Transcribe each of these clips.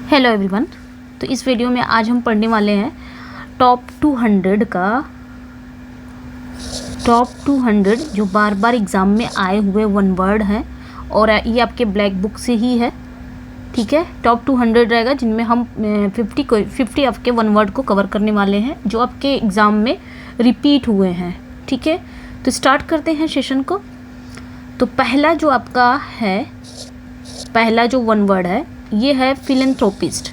Hello everyone. तो इस video में आज हम पढ़ने वाले हैं टॉप 200 जो बार बार एग्ज़ाम में आए हुए वन वर्ड हैं और ये आपके ब्लैक बुक से ही है। ठीक है, टॉप 200 रहेगा जिनमें हम 50 आपके वन वर्ड को कवर करने वाले हैं जो आपके एग्ज़ाम में रिपीट हुए हैं। ठीक है, तो स्टार्ट करते हैं सेशन को। तो पहला जो वन वर्ड है ये है फिलेंथ्रोपिस्ट।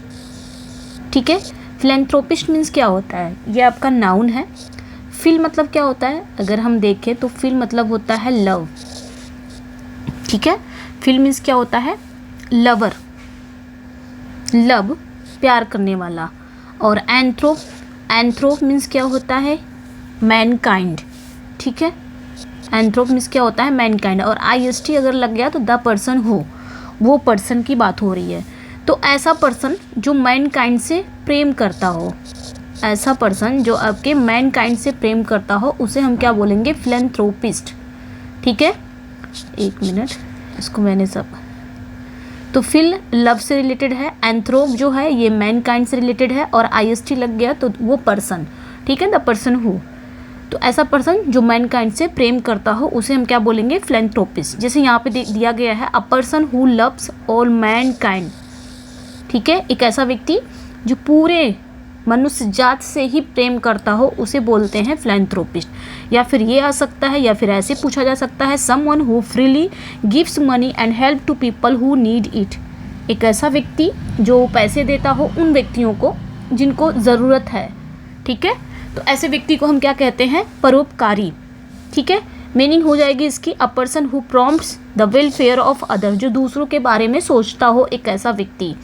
ठीक है, फिलेंथ्रोपिस्ट मीन्स क्या होता है, ये आपका नाउन है। फिल मतलब क्या होता है, अगर हम देखें तो फिल मतलब होता है लव। ठीक है, फिल मीन्स क्या होता है, लवर, लव, प्यार करने वाला। और एंथ्रोप मीन्स क्या होता है, मैनकाइंड। ठीक है, एंथ्रोप मीन्स क्या होता है, मैनकाइंड। और IST अगर लग गया तो द पर्सन हो, वो पर्सन की बात हो रही है। तो ऐसा पर्सन जो मैनकाइंड से प्रेम करता हो, ऐसा पर्सन जो आपके मैनकाइंड से प्रेम करता हो उसे हम क्या बोलेंगे, फिलेंथ्रोपिस्ट। ठीक है, एक मिनट, इसको मैंने सब। तो फिल लव से रिलेटेड है, एंथ्रोप जो है ये मैनकाइंड से रिलेटेड है, और IST लग गया तो वो पर्सन। ठीक है, द पर्सन हु। तो ऐसा पर्सन जो मैनकाइंड से प्रेम करता हो उसे हम क्या बोलेंगे, फिलेंथ्रोपिस्ट। जैसे यहाँ पे दिया गया है, a person who loves all Mankind. ठीक है, एक ऐसा व्यक्ति जो पूरे मनुष्य जात से ही प्रेम करता हो उसे बोलते हैं फिलेंथ्रोपिस्ट। या फिर ये आ सकता है, या फिर ऐसे पूछा जा सकता है, someone who freely gives money and help to people who need it. एक ऐसा व्यक्ति जो पैसे देता हो उन व्यक्तियों को जिनको ज़रूरत है। ठीक है, तो ऐसे व्यक्ति को हम क्या कहते हैं, परोपकारी। ठीक है, मीनिंग हो जाएगी इसकी, अ person who prompts the welfare of other, जो दूसरों के बारे में सोचता हो एक ऐसा व्यक्ति।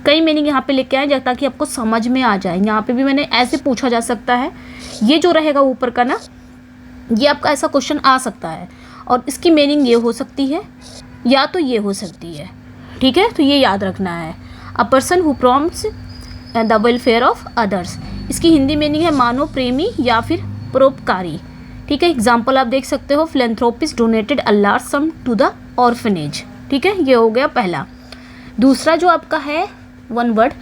कई मीनिंग यहाँ पे लेके आए ताकि आपको समझ में आ जाए। यहाँ पे भी मैंने ऐसे पूछा जा सकता है, ये जो रहेगा ऊपर का ना, ये आपका ऐसा क्वेश्चन आ सकता है और इसकी मीनिंग ये हो सकती है या तो ये हो सकती है। ठीक है, तो ये याद रखना है, a person who prompts the welfare of others. इसकी हिंदी मीनिंग है मानव प्रेमी या फिर परोपकारी। ठीक है, एग्जाम्पल आप देख सकते हो, philanthropist donated a large sum to the orphanage. ठीक है, ये हो गया पहला। दूसरा जो आपका है वन वर्ड,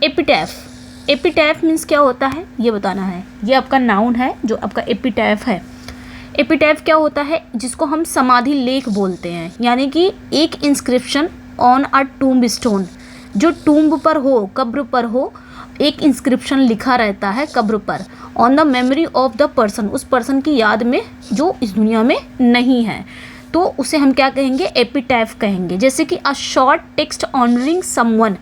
एपिटैफ। एपिटैफ मीन्स क्या होता है ये बताना है। ये आपका नाउन है जो आपका एपिटैफ है। एपिटैफ क्या होता है, जिसको हम समाधि लेख बोलते हैं, यानी कि एक inscription on a tomb stone, जो टूम्ब पर हो, कब्र पर हो, एक इंस्क्रिप्शन लिखा रहता है कब्र पर, on the memory of the person, उस पर्सन की याद में जो इस दुनिया में नहीं है, तो उसे हम क्या कहेंगे, एपिटैफ कहेंगे। जैसे कि a short text honouring someone,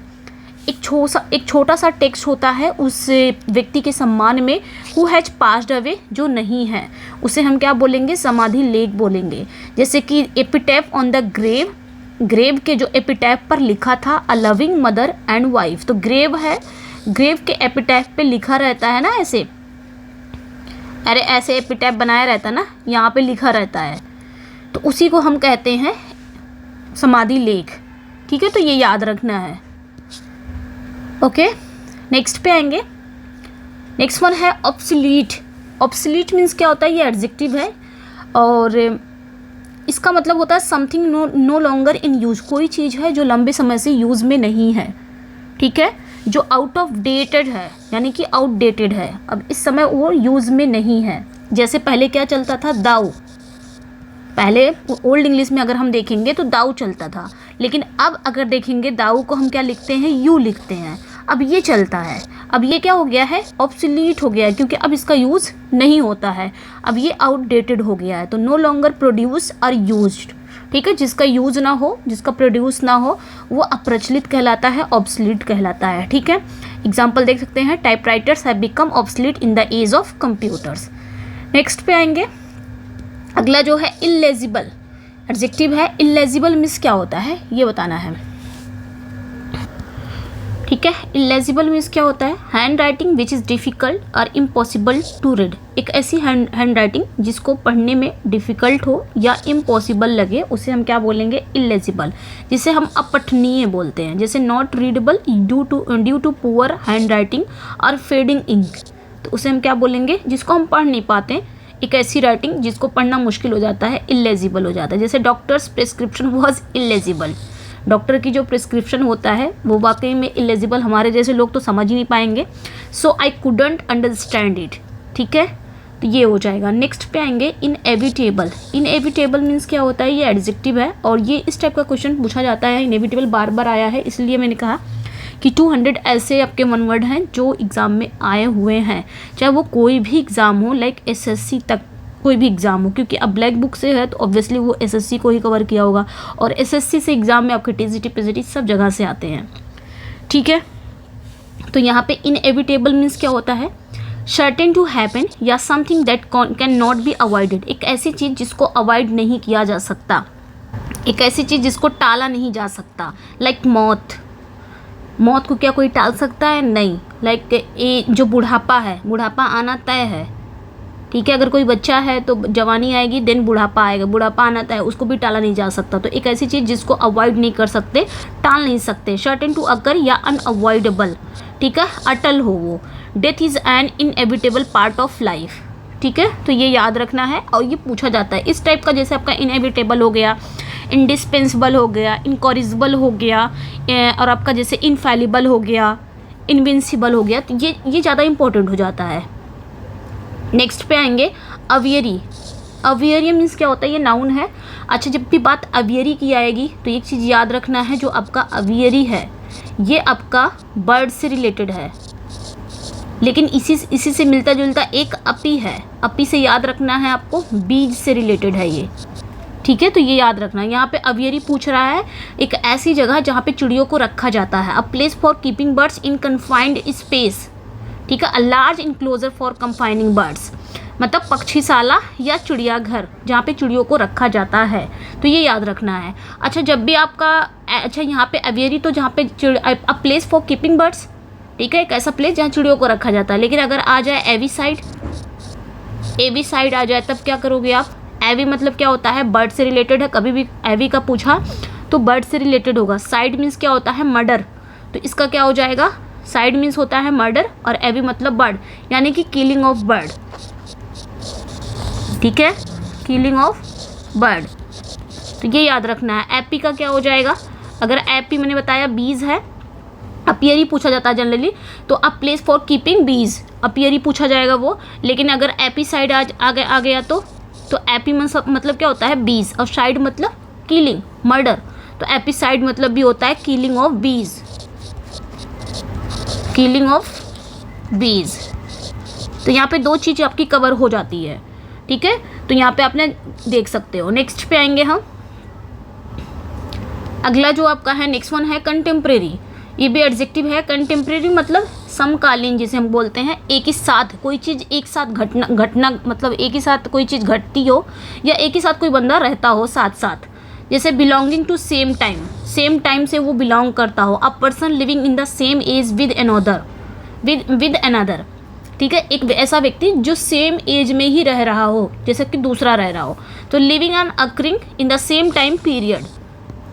एक छोटा सा टेक्स्ट होता है उस व्यक्ति के सम्मान में, हु हैज पास्ड अवे, जो नहीं है, उसे हम क्या बोलेंगे, समाधि लेख बोलेंगे। जैसे कि एपिटैफ ऑन द ग्रेव, ग्रेव के जो एपिटैफ पर लिखा था, a loving mother and wife. तो ग्रेव है, ग्रेव के एपिटैफ पे लिखा रहता है ना, ऐसे, अरे ऐसे एपिटैफ बनाया रहता ना, यहाँ पे लिखा रहता है, तो उसी को हम कहते हैं समाधि लेख। ठीक है, तो ये याद रखना है। ओके, नेक्स्ट पे आएंगे। नेक्स्ट वन है ऑब्सलीट। ऑब्सलीट मीन्स क्या होता है, ये एडजेक्टिव है और इसका मतलब होता है something no longer in use, कोई चीज़ है जो लंबे समय से यूज़ में नहीं है। ठीक है, जो आउट ऑफ डेटेड है, यानी कि आउटडेटेड है, अब इस समय वो यूज़ में नहीं है। जैसे पहले क्या चलता था, दाऊ, पहले ओल्ड इंग्लिश में अगर हम देखेंगे तो दाऊ चलता था, लेकिन अब अगर देखेंगे दाऊ को हम क्या लिखते हैं, यू लिखते हैं। अब ये चलता है, अब ये क्या हो गया है, ऑब्सोलीट हो गया है, क्योंकि अब इसका यूज़ नहीं होता है, अब ये आउटडेटेड हो गया है। तो नो लॉन्गर प्रोड्यूस और यूज्ड। ठीक है, जिसका यूज़ ना हो, जिसका प्रोड्यूस ना हो, वो अप्रचलित कहलाता है, ऑब्सोलीट कहलाता है। ठीक है, एग्जाम्पल देख सकते हैं, typewriters have become obsolete in the age of computers. Next पे आएंगे, अगला जो है इलेजिबल, एडजेक्टिव है। इलेजिबल मीन्स क्या होता है ये बताना है। ठीक है, इलेजिबल मीन्स क्या होता है, hand writing which is difficult और इम्पॉसिबल टू रीड। एक ऐसी हैंड राइटिंग जिसको पढ़ने में डिफ़िकल्ट हो या इम्पॉसिबल लगे, उसे हम क्या बोलेंगे, इलेजिबल, जिसे हम अपठनीय बोलते हैं। जैसे not readable due to poor handwriting और फेडिंग इंक, तो उसे हम क्या बोलेंगे, जिसको हम पढ़ नहीं पाते, एक ऐसी राइटिंग जिसको पढ़ना मुश्किल हो जाता है, इलेजिबल हो जाता है। जैसे doctors prescription was illegible. Doctor की जो प्रिस्क्रिप्शन होता है वो वाकई में इलिजिबल हमारे जैसे लोग तो समझ ही नहीं पाएंगे। सो आई कुडंट अंडरस्टैंड इट, ठीक है, तो ये हो जाएगा। नेक्स्ट पे आएंगे इनएविटेबल। इनएविटेबल मीन्स क्या होता है, ये एडजेक्टिव है और ये इस टाइप का क्वेश्चन पूछा जाता है। इनएविटेबल बार बार आया है, इसलिए मैंने कहा कि 200 ऐसे आपके वन वर्ड हैं जो एग्ज़ाम में आए हुए हैं, चाहे वो कोई भी एग्ज़ाम हो, लाइक एसएससी तक कोई भी एग्ज़ाम हो, क्योंकि अब ब्लैक बुक से है तो ऑब्वियसली वो एसएससी को ही कवर किया होगा और एसएससी से एग्ज़ाम में आपके टीजीटी पीजीटी सब जगह से आते हैं, ठीक है। तो यहाँ पे इनएविटेबल मीन्स क्या होता है, सर्टेन टू हैपन या something that can not be avoided, एक ऐसी चीज़ जिसको अवॉइड नहीं किया जा सकता, एक ऐसी चीज़ जिसको टाला नहीं जा सकता। लाइक मौत को क्या कोई टाल सकता है, नहीं। लाइक ये जो बुढ़ापा है, बुढ़ापा आना तय है, ठीक है। अगर कोई बच्चा है तो जवानी आएगी, देन बुढ़ापा आएगा, बुढ़ापा आना तय है, उसको भी टाला नहीं जा सकता। तो एक ऐसी चीज़ जिसको अवॉइड नहीं कर सकते, टाल नहीं सकते, सर्टेन टू अकर या अनअवॉइडेबल, ठीक है, अटल हो वो। Death is an inevitable part of life, ठीक है, तो ये याद रखना है और ये पूछा जाता है इस टाइप का। जैसे आपका इनएविटेबल हो गया, इंडिस्पेंसिबल हो गया, इनकॉरिजिबल हो गया, और आपका जैसे इनफैलिबल हो गया, इनविंसिबल हो गया, तो ये ज़्यादा इंपॉर्टेंट हो जाता है। नेक्स्ट पे आएंगे अवियरी। अवियरी मीन्स क्या होता है, ये नाउन है। अच्छा, जब भी बात अवियरी की आएगी तो एक चीज़ याद रखना है, जो आपका अवियरी है ये आपका बर्ड से रिलेटेड है, लेकिन इसी से मिलता जुलता एक अपी है। अपी से याद रखना है आपको, बीज से रिलेटेड है ये, ठीक है, तो ये याद रखना है। यहाँ पे अवियरी पूछ रहा है एक ऐसी जगह जहाँ पे चिड़ियों को रखा जाता है, a place for keeping birds in confined space, ठीक है, a large enclosure for confining birds, मतलब पक्षीशाला या चिड़ियाघर जहाँ पे चिड़ियों को रखा जाता है, तो ये याद रखना है। अच्छा, जब भी आपका अच्छा यहाँ पे अवियरी, तो जहाँ पे अ प्लेस फॉर कीपिंग बर्ड्स, ठीक है, एक ऐसा प्लेस जहाँ चिड़ियों को रखा जाता है। लेकिन अगर आ जाए एवी साइड आ जाए, तब क्या करोगे आप। एवी मतलब क्या होता है, बर्ड से रिलेटेड है। कभी भी एवी का पूछा तो बर्ड से रिलेटेड होगा। साइड मीन्स क्या होता है, मर्डर, तो इसका क्या हो जाएगा, साइड मीन्स होता है मर्डर और एवी मतलब बर्ड, यानी कि किलिंग ऑफ बर्ड, ठीक है, किलिंग ऑफ बर्ड, तो ये याद रखना है। एपी का क्या हो जाएगा, अगर एपी मैंने बताया बीज है, अपियरी पूछा जाता है जनरली, तो अ प्लेस फॉर कीपिंग बीज, अपियरी पूछा जाएगा वो। लेकिन अगर एपी साइड आ गया तो एपी मतलब क्या होता है, बीज, और साइड मतलब किलिंग, मर्डर, तो एपी साइड मतलब भी होता है किलिंग ऑफ बीज, किलिंग ऑफ बीज। तो यहाँ पे दो चीज़ आपकी कवर हो जाती है, ठीक है, तो यहाँ पे आपने देख सकते हो। नेक्स्ट पे आएंगे हम, अगला जो आपका है नेक्स्ट वन है कंटेम्प्रेरी। ये भी एडजेक्टिव है। कंटेम्प्रेरी मतलब समकालीन, जिसे हम बोलते हैं एक ही साथ कोई चीज़ एक साथ घटना मतलब एक ही साथ कोई चीज़ घटती हो या एक ही साथ कोई बंदा रहता हो साथ साथ। जैसे बिलोंगिंग टू सेम टाइम से वो बिलोंग करता हो। A person living in the same age with another, ठीक है, एक ऐसा व्यक्ति जो सेम एज में ही रह रहा हो जैसे कि दूसरा रह रहा हो। तो living and occurring in the same time period,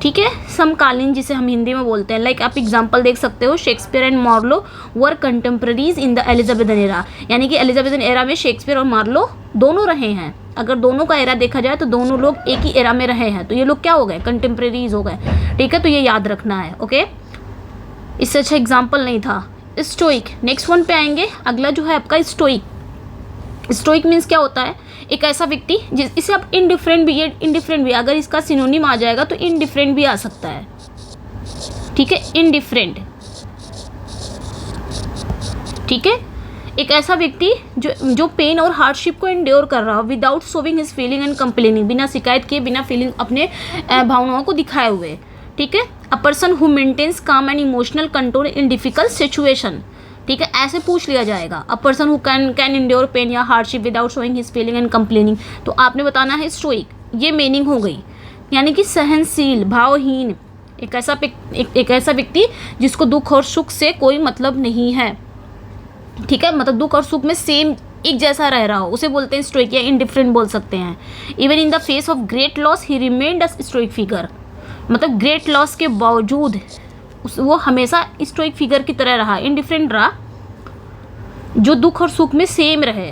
ठीक है, समकालीन जिसे हम हिंदी में बोलते हैं। लाइक आप एग्जांपल देख सकते हो, Shakespeare and Marlowe were contemporaries in the Elizabethan era, यानी कि एलिजाबेथन एरा में शेक्सपियर और मार्लो दोनों रहे हैं। अगर दोनों का एरा देखा जाए तो दोनों लोग एक ही एरा में रहे हैं, तो ये लोग क्या हो गए, कंटेम्प्रेरीज हो गए, ठीक है, तो ये याद रखना है। ओके, इससे अच्छा एग्जाम्पल नहीं था। स्टोइक, नेक्स्ट वन पे आएंगे। अगला जो है आपका स्टोइक। स्टोइक मीन्स क्या होता है, एक ऐसा व्यक्ति इसे आप इंडिफरेंट भी, अगर इसका सिनोनिम आ जाएगा तो इंडिफरेंट भी आ सकता है, ठीक है, इंडिफरेंट, ठीक है, एक ऐसा व्यक्ति जो पेन और हार्डशिप को इंड्योर कर रहा हो without showing his feeling and complaining, बिना शिकायत किए, बिना फीलिंग अपने भावनाओं को दिखाए हुए, ठीक है। A person who maintains calm and emotional control in difficult situation, ठीक है, ऐसे पूछ लिया जाएगा। A person who can endure pain या hardship without showing his feeling and complaining, तो आपने बताना है स्टोइक, ये मीनिंग हो गई, यानी कि सहनशील, भावहीन, एक ऐसा व्यक्ति जिसको दुख और सुख से कोई मतलब नहीं है, ठीक है, मतलब दुख और सुख में सेम एक जैसा रह रहा हो, उसे बोलते हैं स्टोइक या इंडिफरेंट बोल सकते हैं। Even in the face of great loss he remained a stoic figure, मतलब ग्रेट लॉस के बावजूद वो हमेशा स्टोइक फिगर की तरह रहा, इंडिफरेंट रहा, जो दुख और सुख में सेम रहे।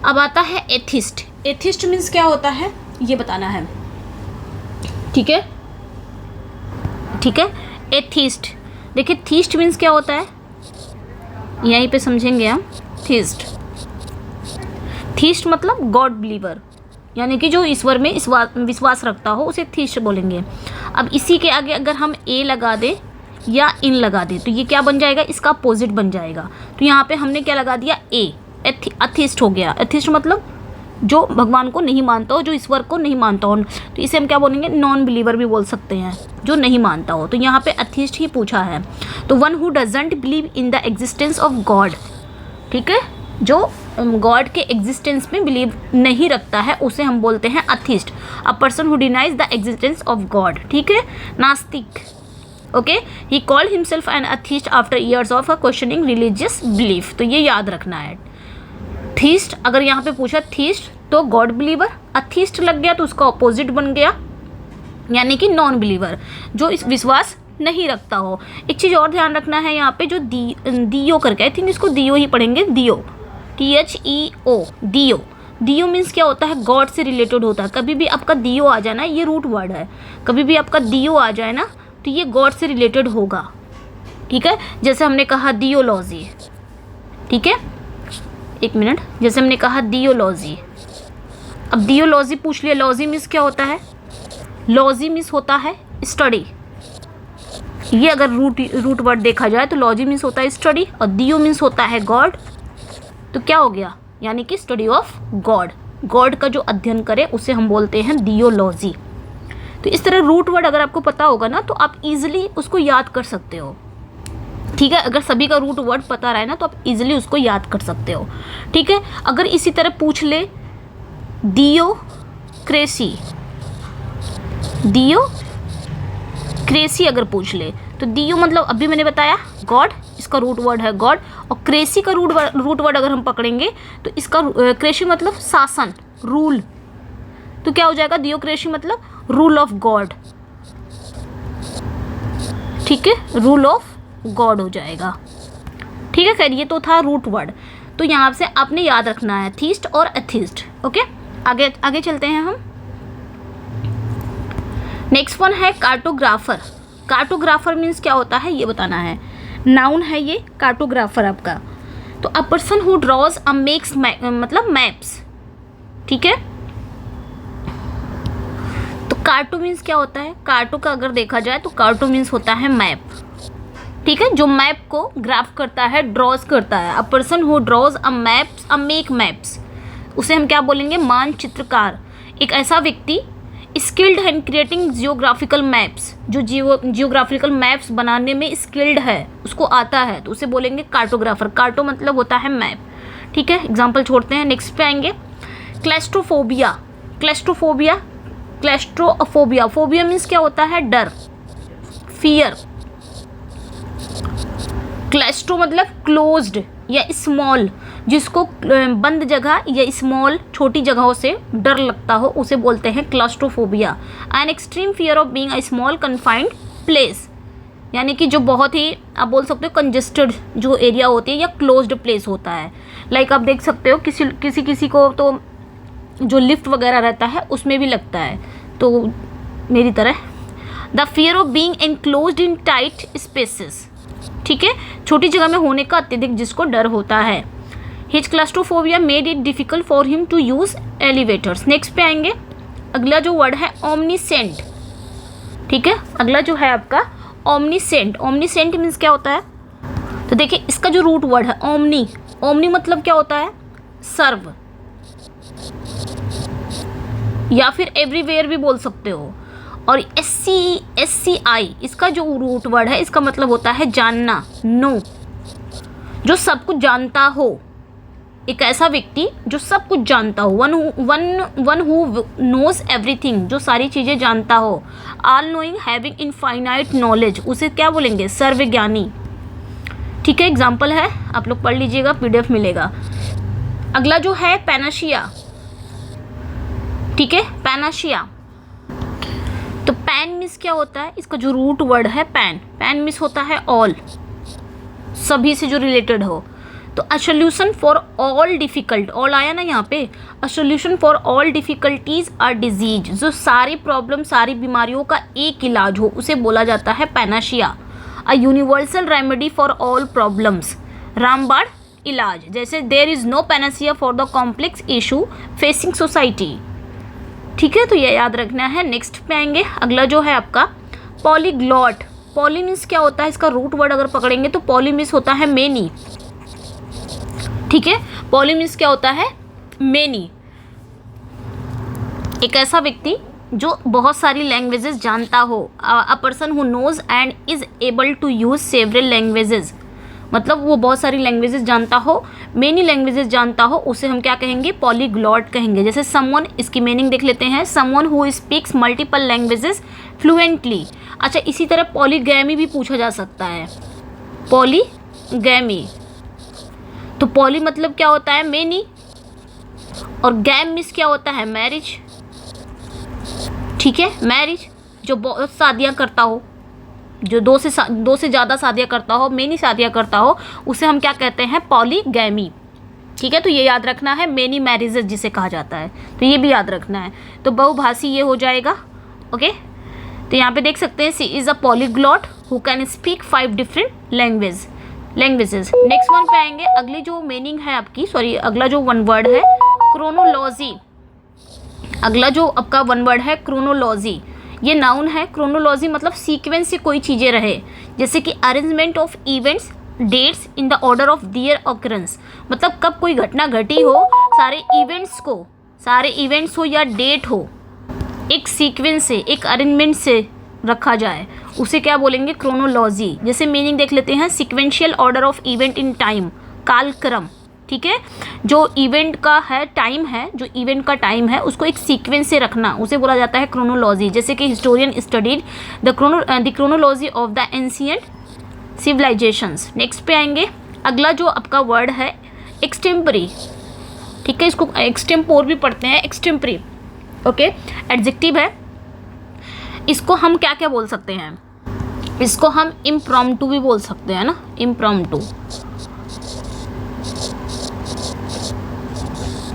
अब आता है एथिस्ट। एथिस्ट मीन्स क्या होता है ये बताना है, ठीक है। ठीक है। एथीस्ट, देखिए थीस्ट मीन्स क्या होता है, यहीं पे समझेंगे हम। थीस्ट, थीस्ट मतलब गॉड बिलीवर, यानी कि जो ईश्वर में विश्वास रखता हो उसे थीस्ट बोलेंगे। अब इसी के आगे अगर हम ए लगा दें या इन लगा दें तो ये क्या बन जाएगा, इसका अपोजिट बन जाएगा। तो यहाँ पे हमने क्या लगा दिया, ए, अथिस्ट हो गया। अथिस्ट मतलब जो भगवान को नहीं मानता हो, जो ईश्वर को नहीं मानता हो, तो इसे हम क्या बोलेंगे, नॉन बिलीवर भी बोल सकते हैं, जो नहीं मानता हो। तो यहाँ पे अथिस्ट ही पूछा है, तो one who doesn't believe in the existence of God, ठीक है, जो गॉड के एग्जिस्टेंस में बिलीव नहीं रखता है उसे हम बोलते हैं atheist. A person who denies the existence of God, ठीक है, नास्तिक। Okay, he called himself an atheist after years of questioning religious belief. तो ये याद रखना है। थीस्ट, अगर यहाँ पे पूछा थीस्ट तो गॉड बिलीवर, अथिस्ट लग गया तो उसका ऑपोजिट बन गया, यानी कि नॉन बिलीवर, जो इस विश्वास नहीं रखता हो। एक चीज़ और ध्यान रखना है यहाँ पे, जो दियो करके, आई थिंक इसको दियो ही पढ़ेंगे, दियो, THEO, दियो। दियो मीन्स क्या होता है, गॉड से रिलेटेड होता है। कभी भी आपका दियो आ जाए ना, ये रूट वर्ड है, कभी भी आपका दियो आ जाए ना तो ये गॉड से रिलेटेड होगा, ठीक है। जैसे हमने कहा दियोलॉजी, ठीक है, एक मिनट, जैसे हमने कहा दियोलॉजी, अब दियोलॉजी पूछ लिया, लॉजी मीन्स क्या होता है, लॉजी मीन्स होता है स्टडी। ये अगर रूट वर्ड देखा जाए तो लॉजी मीन्स होता है स्टडी और दियो मीन्स होता है गॉड। तो क्या हो गया, यानी कि स्टडी ऑफ गॉड, गॉड का जो अध्ययन करे उसे हम बोलते हैं दियोलॉजी। तो इस तरह रूट वर्ड अगर आपको पता होगा ना तो आप इजीली उसको याद कर सकते हो, ठीक है। अगर सभी का रूट वर्ड पता रहे ना तो आप इजीली उसको याद कर सकते हो, ठीक है। अगर इसी तरह पूछ ले दियोक्रेसी, दियोक्रेसी अगर पूछ ले तो दियो मतलब अभी मैंने बताया गॉड, इसका रूट वर्ड है गॉड, और क्रेसी का रूट वर्ड अगर हम पकड़ेंगे तो इसका क्रेसी मतलब शासन, रूल। तो क्या हो जाएगा, दियोक्रेसी मतलब रूल ऑफ गॉड, ठीक है, रूल ऑफ गॉड हो जाएगा, ठीक है। खैर ये तो था रूट वर्ड, तो यहाँ से आपने याद रखना है थीस्ट और एथिस्ट। ओके, आगे चलते हैं हम। नेक्स्ट वन है कार्टोग्राफर। कार्टोग्राफर मीन्स क्या होता है ये बताना है, नाउन है ये कार्टोग्राफर आपका। तो a person who draws a makes मतलब मैप्स, ठीक है। तो कार्टो मीन्स क्या होता है, कार्टो का अगर देखा जाए तो कार्टो मीन्स होता है मैप, ठीक है, जो मैप को ग्राफ करता है, ड्रॉज करता है। A person who draws a maps, a make maps, उसे हम क्या बोलेंगे, मानचित्रकार। एक ऐसा व्यक्ति स्किल्ड है इन क्रिएटिंग जियोग्राफिकल मैप्स, जो जियोग्राफिकल मैप्स बनाने में स्किल्ड है, उसको आता है, तो उसे बोलेंगे कार्टोग्राफर। कार्टो मतलब होता है मैप, ठीक है। एग्जाम्पल छोड़ते हैं, नेक्स्ट पे आएंगे। क्लैस्ट्रोफोबिया, क्लैस्ट्रोफोबिया, क्लैस्ट्रोफोबिया, फोबिया मीन्स क्या होता है, डर, फियर। क्लैस्ट्रो मतलब क्लोज्ड या स्मॉल, जिसको बंद जगह या स्मॉल छोटी जगहों से डर लगता हो उसे बोलते हैं claustrophobia. An extreme fear of being a small confined place, यानी कि जो बहुत ही आप बोल सकते हो कंजेस्टेड जो एरिया होती है या क्लोज्ड प्लेस होता है। लाइक आप देख सकते हो किसी को तो जो लिफ्ट वगैरह रहता है उसमें भी लगता है, तो मेरी तरह। The fear of being enclosed in tight spaces, ठीक है, छोटी जगह में होने का अत्यधिक जिसको डर होता है। His claustrophobia made it difficult for him to use elevators. Next पे आएंगे, अगला जो वर्ड है ओमनीसेंट, ठीक है, अगला जो है आपका ओमनीसेंट। ओमनीसेंट मीन्स क्या होता है, तो देखिए इसका जो रूट वर्ड है ओमनी, ओमनी मतलब क्या होता है, सर्व, या फिर एवरीवेयर भी बोल सकते हो। और SCI इसका जो रूट वर्ड है इसका मतलब होता है जानना, नो, जो सब कुछ जानता हो, एक ऐसा व्यक्ति जो सब कुछ जानता हो। वन हु नोज एवरीथिंग, जो सारी चीज़ें जानता हो। All knowing, having infinite knowledge, उसे क्या बोलेंगे, सर्वज्ञानी, ठीक है। एग्जाम्पल है, आप लोग पढ़ लीजिएगा, PDF मिलेगा। अगला जो है पैनाशिया, ठीक है, पैनाशिया। तो पैन मीन्स क्या होता है, इसका जो रूट वर्ड है पैन, पैन मीन्स होता है ऑल, सभी से जो रिलेटेड हो। तो a solution for all difficult, all आया ना यहाँ पे, a solution for all difficulties or disease, जो सारी प्रॉब्लम सारी बीमारियों का एक इलाज हो उसे बोला जाता है panacea. A universal remedy for all problems, रामबाण इलाज। जैसे there is no panacea for the complex issue facing society. ठीक है, तो ये याद रखना है। नेक्स्ट पे आएंगे, अगला जो है आपका पॉलीग्लॉट। पॉली मीन्स क्या होता है, इसका रूट वर्ड अगर पकड़ेंगे तो पॉली मीन्स होता है मेनी। ठीक है, पॉली मीन्स क्या होता है, मेनी। एक ऐसा व्यक्ति जो बहुत सारी लैंग्वेजेस जानता हो, a person who knows and is able to use several languages, मतलब वो बहुत सारी लैंग्वेजेस जानता हो, मेनी लैंग्वेजेस जानता हो, उसे हम क्या कहेंगे, पॉलीग्लॉट कहेंगे। जैसे समवन, इसकी मीनिंग देख लेते हैं, someone who speaks multiple languages fluently. अच्छा, इसी तरह पॉलीगैमी भी पूछा जा सकता है, पॉलीगैमी। तो पॉली मतलब क्या होता है, मेनी, और गैम मीन्स क्या होता है, मैरिज। ठीक है, मैरिज, जो बहुत शादियाँ करता हो, जो दो से ज़्यादा शादियाँ करता हो, मेनी शादियाँ करता हो, उसे हम क्या कहते हैं, पॉलीगैमी। ठीक है, तो ये याद रखना है, मेनी मैरिजेस जिसे कहा जाता है, तो ये भी याद रखना है। तो बहुभाषी ये हो जाएगा। ओके, तो यहाँ पे देख सकते हैं, she is a polyglot who can speak 5 different languages. Next one पे आएंगे, अगली जो मीनिंग है आपकी, सॉरी अगला जो वन वर्ड है क्रोनोलॉजी। अगला जो आपका वन वर्ड है क्रोनोलॉजी, ये नाउन है। क्रोनोलॉजी मतलब सीक्वेंस से कोई चीज़ें रहे, जैसे कि arrangement of events dates in the order of their occurrence, मतलब कब कोई घटना घटी हो, सारे इवेंट्स हो या डेट हो, एक सीक्वेंस से, एक अरेंजमेंट से रखा जाए, उसे क्या बोलेंगे, क्रोनोलॉजी। जैसे मीनिंग देख लेते हैं, sequential order of event in time, कालक्रम। ठीक है, जो इवेंट का है टाइम है, जो इवेंट का टाइम है उसको एक सीक्वेंस से रखना, उसे बोला जाता है क्रोनोलॉजी। जैसे कि historian studied the chronology of the ancient civilizations. Next पे आएंगे, अगला जो आपका वर्ड है एक्सटेम्परी। ठीक है, इसको एक्सटेम्पोर भी पढ़ते हैं, एक्सटेम्परी। ओके, एडजेक्टिव है। इसको हम क्या क्या बोल सकते हैं, इसको हम इम्प्रॉम्प्टू भी बोल सकते हैं ना,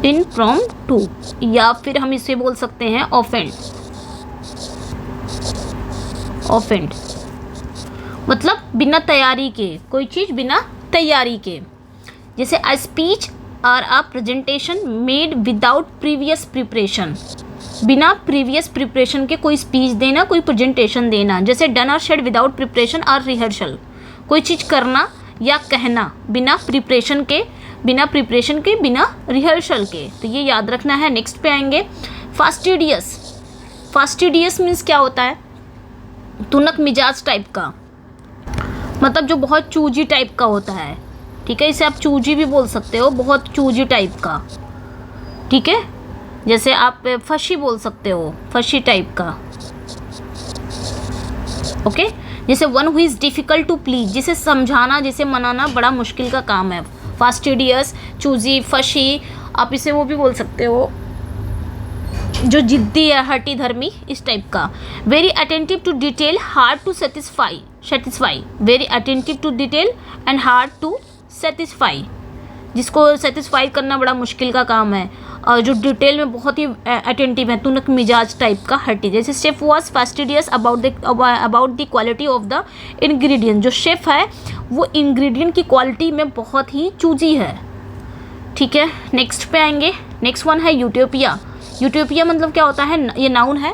इम्प्रॉम्प्टू, या फिर हम इसे बोल सकते हैं ऑफेंड, मतलब बिना तैयारी के, कोई चीज़ बिना तैयारी के। जैसे अ स्पीच और a presentation made without previous preparation, बिना प्रीवियस प्रिपरेशन के कोई स्पीच देना, कोई प्रेजेंटेशन देना। जैसे डन और शेड विदाउट प्रिपरेशन और रिहर्सल, कोई चीज़ करना या कहना बिना प्रिपरेशन के, बिना रिहर्सल के, तो ये याद रखना है। नेक्स्ट पे आएंगे फास्टिडियस मीन्स क्या होता है, तुनक मिजाज टाइप का, मतलब जो बहुत चूजी टाइप का होता है। ठीक है, इसे आप चूजी भी बोल सकते हो, बहुत चूजी टाइप का। ठीक है, जैसे आप फशी बोल सकते हो, फशी टाइप का। ओके, जैसे one who is difficult to please, जिसे समझाना, जिसे मनाना बड़ा मुश्किल का काम है। फास्टिडियस, चूजी, फशी, आप इसे वो भी बोल सकते हो जो जिद्दी है, हठी धर्मी, इस टाइप का। Very attentive to detail, hard to satisfy, very attentive to detail and hard to satisfy, जिसको सेटिस्फाई करना बड़ा मुश्किल का काम है, और जो डिटेल में बहुत ही अटेंटिव है, तुनक मिजाज टाइप का, हटी। जैसे chef was fastidious about the quality of the ingredient, जो शेफ है वो इंग्रेडिएंट की क्वालिटी में बहुत ही चूजी है। ठीक है, नेक्स्ट पे आएंगे, नेक्स्ट वन है यूटोपिया। यूटोपिया मतलब क्या होता है, ये नाउन है,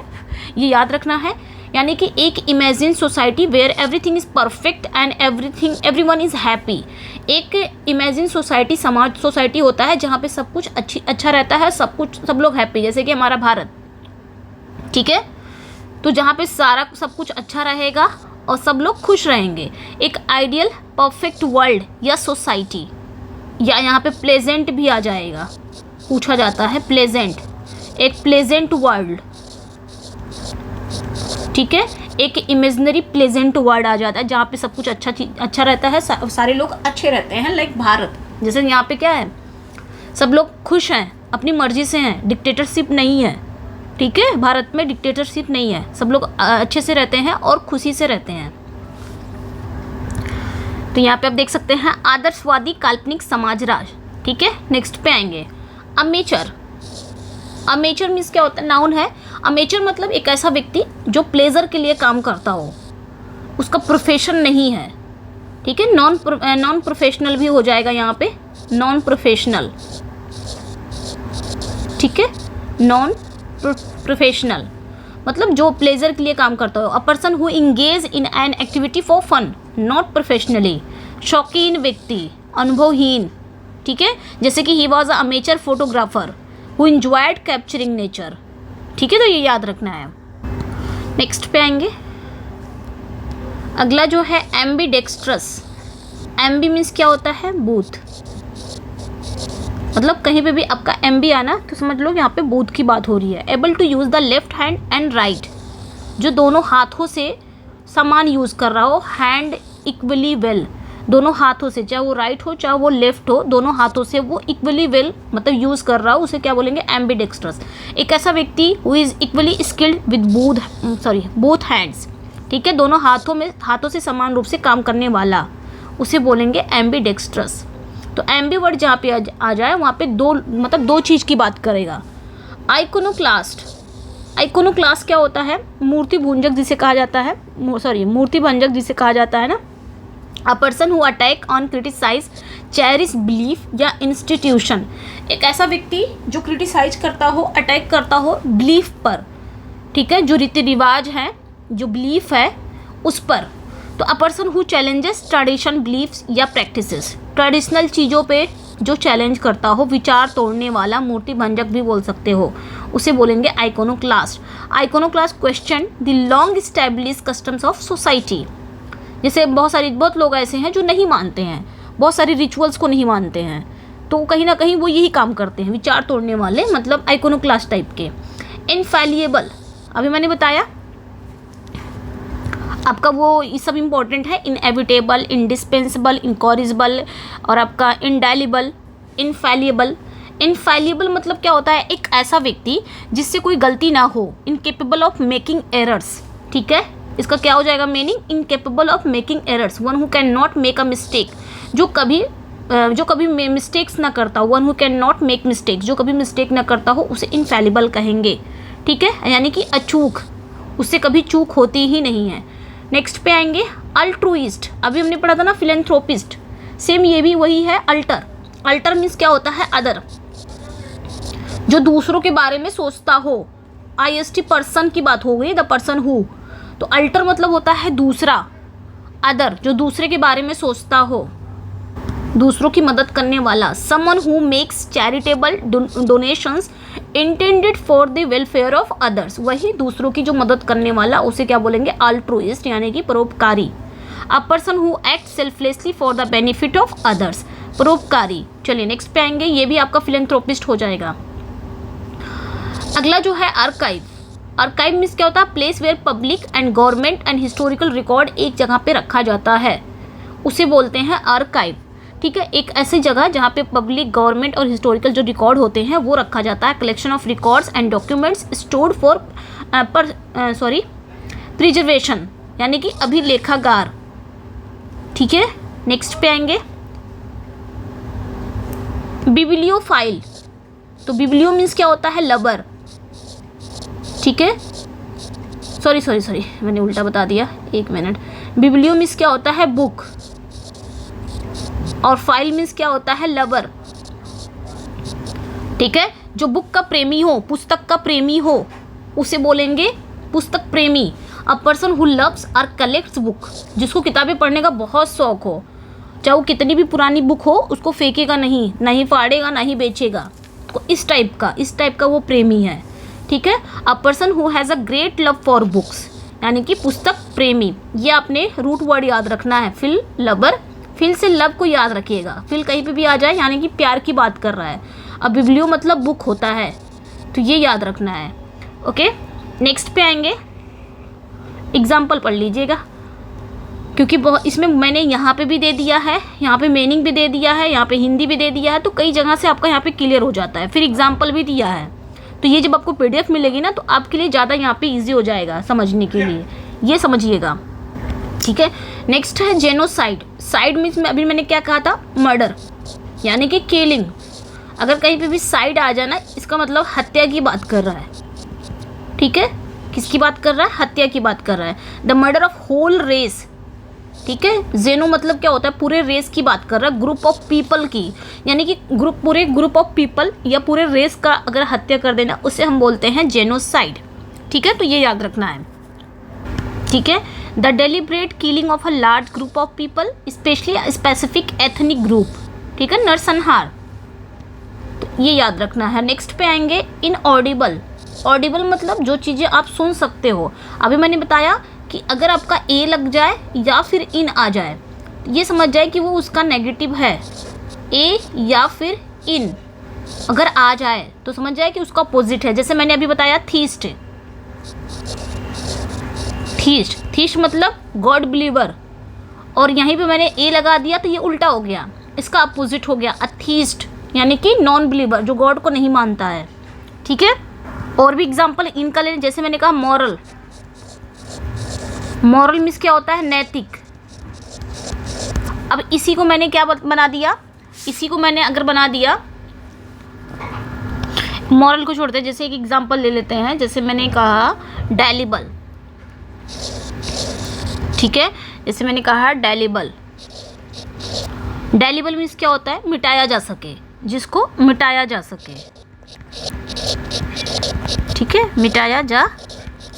ये याद रखना है। यानी कि एक imagine society where everything is perfect and everyone is happy. एक इमेजिन सोसाइटी, समाज सोसाइटी होता है जहाँ पे सब कुछ अच्छा रहता है, सब लोग हैप्पी, जैसे कि हमारा भारत। ठीक है, तो जहाँ पे सब कुछ अच्छा रहेगा और सब लोग खुश रहेंगे, एक आइडियल परफेक्ट वर्ल्ड या सोसाइटी, या यहाँ पे प्लेजेंट भी आ जाएगा, पूछा जाता है प्लेजेंट, एक प्लेजेंट वर्ल्ड। ठीक है, एक इमेजिनरी प्लेजेंट वर्ल्ड आ जाता है जहाँ पे सब कुछ अच्छा रहता है, सारे लोग अच्छे रहते हैं, लाइक भारत। जैसे यहाँ पे क्या है, सब लोग खुश हैं, अपनी मर्जी से हैं, डिक्टेटरशिप नहीं है। ठीक है, भारत में डिक्टेटरशिप नहीं है, सब लोग अच्छे से रहते हैं और खुशी से रहते हैं। तो तो यहाँ पे आप देख सकते हैं आदर्शवादी काल्पनिक समाज राज। ठीक है, नेक्स्ट पे आएंगे अमेचर। अमेचर मीन्स क्या होता है, नाउन है। अमेचर मतलब एक ऐसा व्यक्ति जो प्लेजर के लिए काम करता हो, उसका प्रोफेशन नहीं है। ठीक है, नॉन प्रोफेशनल भी हो जाएगा यहाँ पे, नॉन प्रोफेशनल। ठीक है, नॉन प्रोफेशनल मतलब जो प्लेजर के लिए काम करता हो। A person who engage in an activity for fun not professionally. शौकीन व्यक्ति, अनुभवहीन। ठीक है, जैसे कि he was a amateur photographer who enjoyed capturing nature. ठीक है, तो ये याद रखना है। नेक्स्ट पे आएंगे, अगला जो है एम्बीडेक्स्ट्रस। एम्बी मीन्स क्या होता है, बूथ। मतलब कहीं पे भी आपका एम्बी आना तो समझ लो यहाँ पे बूथ की बात हो रही है। Able to use the left hand and right, जो दोनों हाथों से समान यूज़ कर रहा हो। हैंड इक्वली वेल, दोनों हाथों से, चाहे वो राइट हो चाहे वो लेफ्ट हो, दोनों हाथों से वो इक्वली वेल मतलब यूज़ कर रहा हो, उसे क्या बोलेंगे, एम्बीडेक्स्ट्रस। एक ऐसा व्यक्ति who is equally skilled with both hands. ठीक है, दोनों हाथों से समान रूप से काम करने वाला, उसे बोलेंगे एम्बीडेक्स्ट्रस। तो एम्बी वर्ड जहाँ पे आ जाए वहाँ पे दो चीज़ की बात करेगा। आइकोनोक्लास्ट। आइकोनोक्लास्ट क्या होता है, मूर्ति भंजक जिसे कहा जाता है, मूर्ति भंजक जिसे कहा जाता है ना। A person who attack on criticize cherish belief या इंस्टीट्यूशन। एक ऐसा व्यक्ति जो क्रिटिसाइज करता हो, अटैक करता हो बिलीफ पर। ठीक है, जो रीति रिवाज है, जो बिलीफ है उस पर। तो a person who challenges tradition beliefs या प्रैक्टिसेस। ट्रेडिशनल चीज़ों पे जो चैलेंज करता हो, विचार तोड़ने वाला, मूर्ति भंजक भी बोल सकते हो, उसे बोलेंगे iconoclast. Iconoclast question the long established customs of society. जैसे बहुत लोग ऐसे हैं जो नहीं मानते हैं, बहुत सारी रिचुअल्स को नहीं मानते हैं, तो कहीं ना कहीं वो यही काम करते हैं, विचार तोड़ने वाले, मतलब आइकोनोक्लास्ट टाइप के। इनफैलिएबल, अभी मैंने बताया आपका वो ये सब इम्पोर्टेंट है। इनएविटेबल, इंडिस्पेंसिबल, इनकॉरिजिबल और आपका इंडेलिबल, इनफैलिएबल। इनफैलिएबल मतलब क्या होता है, एक ऐसा व्यक्ति जिससे कोई गलती ना हो। Incapable of making errors. ठीक है, इसका क्या हो जाएगा meaning, incapable of making errors, one who can not make a mistake, जो कभी मिस्टेक्स ना करता हो। One who can not make mistakes, जो कभी मिस्टेक ना करता हो, उसे इनफैलिबल कहेंगे। ठीक है, यानी कि अचूक, उससे कभी चूक होती ही नहीं है। नेक्स्ट पे आएंगे अल्ट्रुइस्ट। अभी हमने पढ़ा था ना फिलेंथ्रोपिस्ट, सेम ये भी वही है। अल्टर, अल्टर मीन्स क्या होता है, अदर, जो दूसरों के बारे में सोचता हो। IST पर्सन की बात हो गई, द पर्सन हु। तो अल्टर मतलब होता है दूसरा, अदर जो दूसरे के बारे में सोचता हो, दूसरों की मदद करने वाला। Someone who makes charitable donations intended for the welfare of others, वही दूसरों की जो मदद करने वाला, उसे क्या बोलेंगे, अल्ट्रुइस्ट, यानी कि परोपकारी। अ person who act selflessly for the benefit of others, परोपकारी। चलिए नेक्स्ट पे आएंगे, ये भी आपका फिलेंथ्रोपिस्ट हो जाएगा। अगला जो है आर्काइव। आर्काइव मीन्स क्या होता है, place where public and government and historical record एक जगह पे रखा जाता है, उसे बोलते हैं आर्काइव। ठीक है, एक ऐसी जगह जहाँ पे पब्लिक, गवर्नमेंट और हिस्टोरिकल जो रिकॉर्ड होते हैं वो रखा जाता है। Collection of records and documents stored for preservation, यानी कि अभिलेखागार। ठीक है, नेक्स्ट पे आएंगे बिब्लियोफाइल। तो बिब्लियो मीन्स क्या होता है, लवर। ठीक है, सॉरी मैंने उल्टा बता दिया, एक मिनट। बिब्लियो मीन्स क्या होता है, बुक, और फाइल मीन्स क्या होता है, लवर। ठीक है, जो बुक का प्रेमी हो, पुस्तक का प्रेमी हो, उसे बोलेंगे पुस्तक प्रेमी। अ पर्सन हु लव्स और कलेक्ट्स बुक, जिसको किताबें पढ़ने का बहुत शौक हो, चाहे वो कितनी भी पुरानी बुक हो, उसको फेंकेगा नहीं, ना ही फाड़ेगा, ना ही बेचेगा। तो इस टाइप का वो प्रेमी है। ठीक है, a person who has a great love for books, यानी कि पुस्तक प्रेमी। ये आपने रूट वर्ड याद रखना है, फिल, लवर। फिल से लव को याद रखिएगा, फिल कहीं पे भी आ जाए यानी कि प्यार की बात कर रहा है। अब बिब्लियो मतलब बुक होता है, तो ये याद रखना है। ओके, नेक्स्ट पे आएंगे, एग्जाम्पल पढ़ लीजिएगा, क्योंकि बहुत इसमें मैंने यहाँ पे भी दे दिया है, यहाँ पे मीनिंग भी दे दिया है, यहाँ पे हिंदी भी दे दिया है, तो कई जगह से आपका यहाँ पे क्लियर हो जाता है। फिर एग्जाम्पल भी दिया है, तो ये जब आपको PDF मिलेगी ना, तो आपके लिए ज़्यादा यहाँ पे ईजी हो जाएगा समझने के लिए, ये समझिएगा। ठीक है। नेक्स्ट है जेनोसाइड। साइड मीन्स में अभी मैंने क्या कहा था, मर्डर यानी कि किलिंग। अगर कहीं पे भी साइड आ जाना इसका मतलब हत्या की बात कर रहा है, ठीक है। किसकी बात कर रहा है, हत्या की बात कर रहा है। The murder of whole race, ठीक है। जेनो मतलब क्या होता है, पूरे रेस की बात कर रहा है, ग्रुप ऑफ पीपल की, यानी कि पूरे ग्रुप ऑफ पीपल या पूरे रेस का अगर हत्या कर देना उसे हम बोलते हैं जेनोसाइड, ठीक है। तो ये याद रखना है, ठीक है। The deliberate killing of a large group of people specially specific ethnic group, ठीक है, नरसंहार, तो ये याद रखना है। नेक्स्ट पे आएंगे इनऑडिबल। ऑडिबल मतलब जो चीज़ें आप सुन सकते हो। अभी मैंने बताया कि अगर आपका ए लग जाए या फिर इन आ जाए, ये समझ जाए कि वो उसका नेगेटिव है, ए या फिर इन अगर आ जाए तो समझ जाए कि उसका अपोजिट है। जैसे मैंने अभी बताया थीस्ट, थीस्ट मतलब गॉड बिलीवर, और यहीं पे मैंने ए लगा दिया तो ये उल्टा हो गया, इसका अपोजिट हो गया अथीस्ट, यानी कि नॉन बिलीवर, जो गॉड को नहीं मानता है, ठीक है। और भी एग्जांपल इनका लेने, जैसे मैंने कहा मॉरल। मॉरल मीन्स क्या होता है, नैतिक। अब इसी को मैंने क्या बना दिया, इसी को मैंने अगर बना दिया, मॉरल को छोड़ते हैं, जैसे एक एग्जांपल ले लेते हैं, जैसे मैंने कहा डेलिबल, ठीक है। जैसे मैंने कहा डेलिबल, डेलिबल मीन्स क्या होता है, मिटाया जा सके, जिसको मिटाया जा सके, ठीक है, मिटाया जा